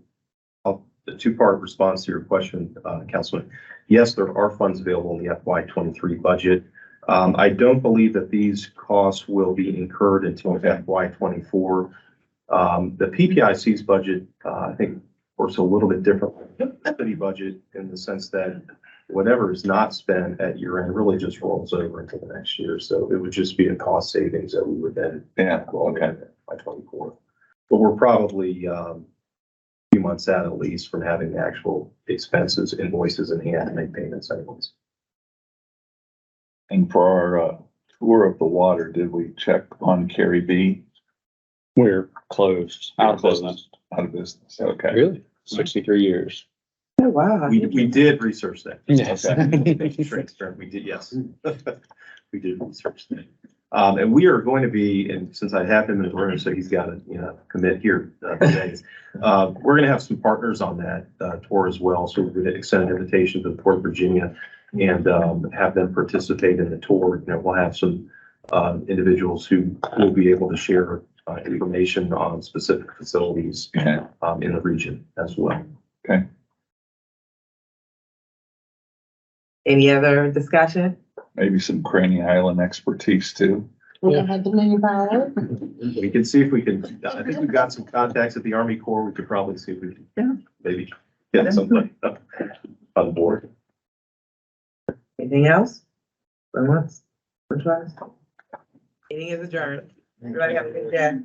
the two-part response to your question, Councilman. Yes, there are funds available in the FY 23 budget. I don't believe that these costs will be incurred until FY 24. The PPIC's budget, I think, works a little bit different than the city budget in the sense that whatever is not spent at year end really just rolls over into the next year. So it would just be a cost savings that we would then roll in by 24. But we're probably a few months out at least from having the actual expenses, invoices in hand to make payments anyways. And for our tour of the water, did we check on Carrie B? We're closed, out of business. Out of business, okay. Really? 63 years. Oh, wow. We did research that. Yes. Transparent, we did, yes. We did research that. And we are going to be, and since I have him in the room, so he's got to, commit here today. We're going to have some partners on that tour as well. So we're going to extend an invitation to Port Virginia and have them participate in the tour. We'll have some individuals who will be able to share information on specific facilities Yeah. in the region as well. Okay. Any other discussion? Maybe some Cranny Island expertise too. We're gonna have the $1 million. We can see if we can, I think we've got some contacts at the Army Corps. We could probably see if we can maybe get something on board. Anything else? Going once? Or twice? Meeting is adjourned. Everybody have a good day.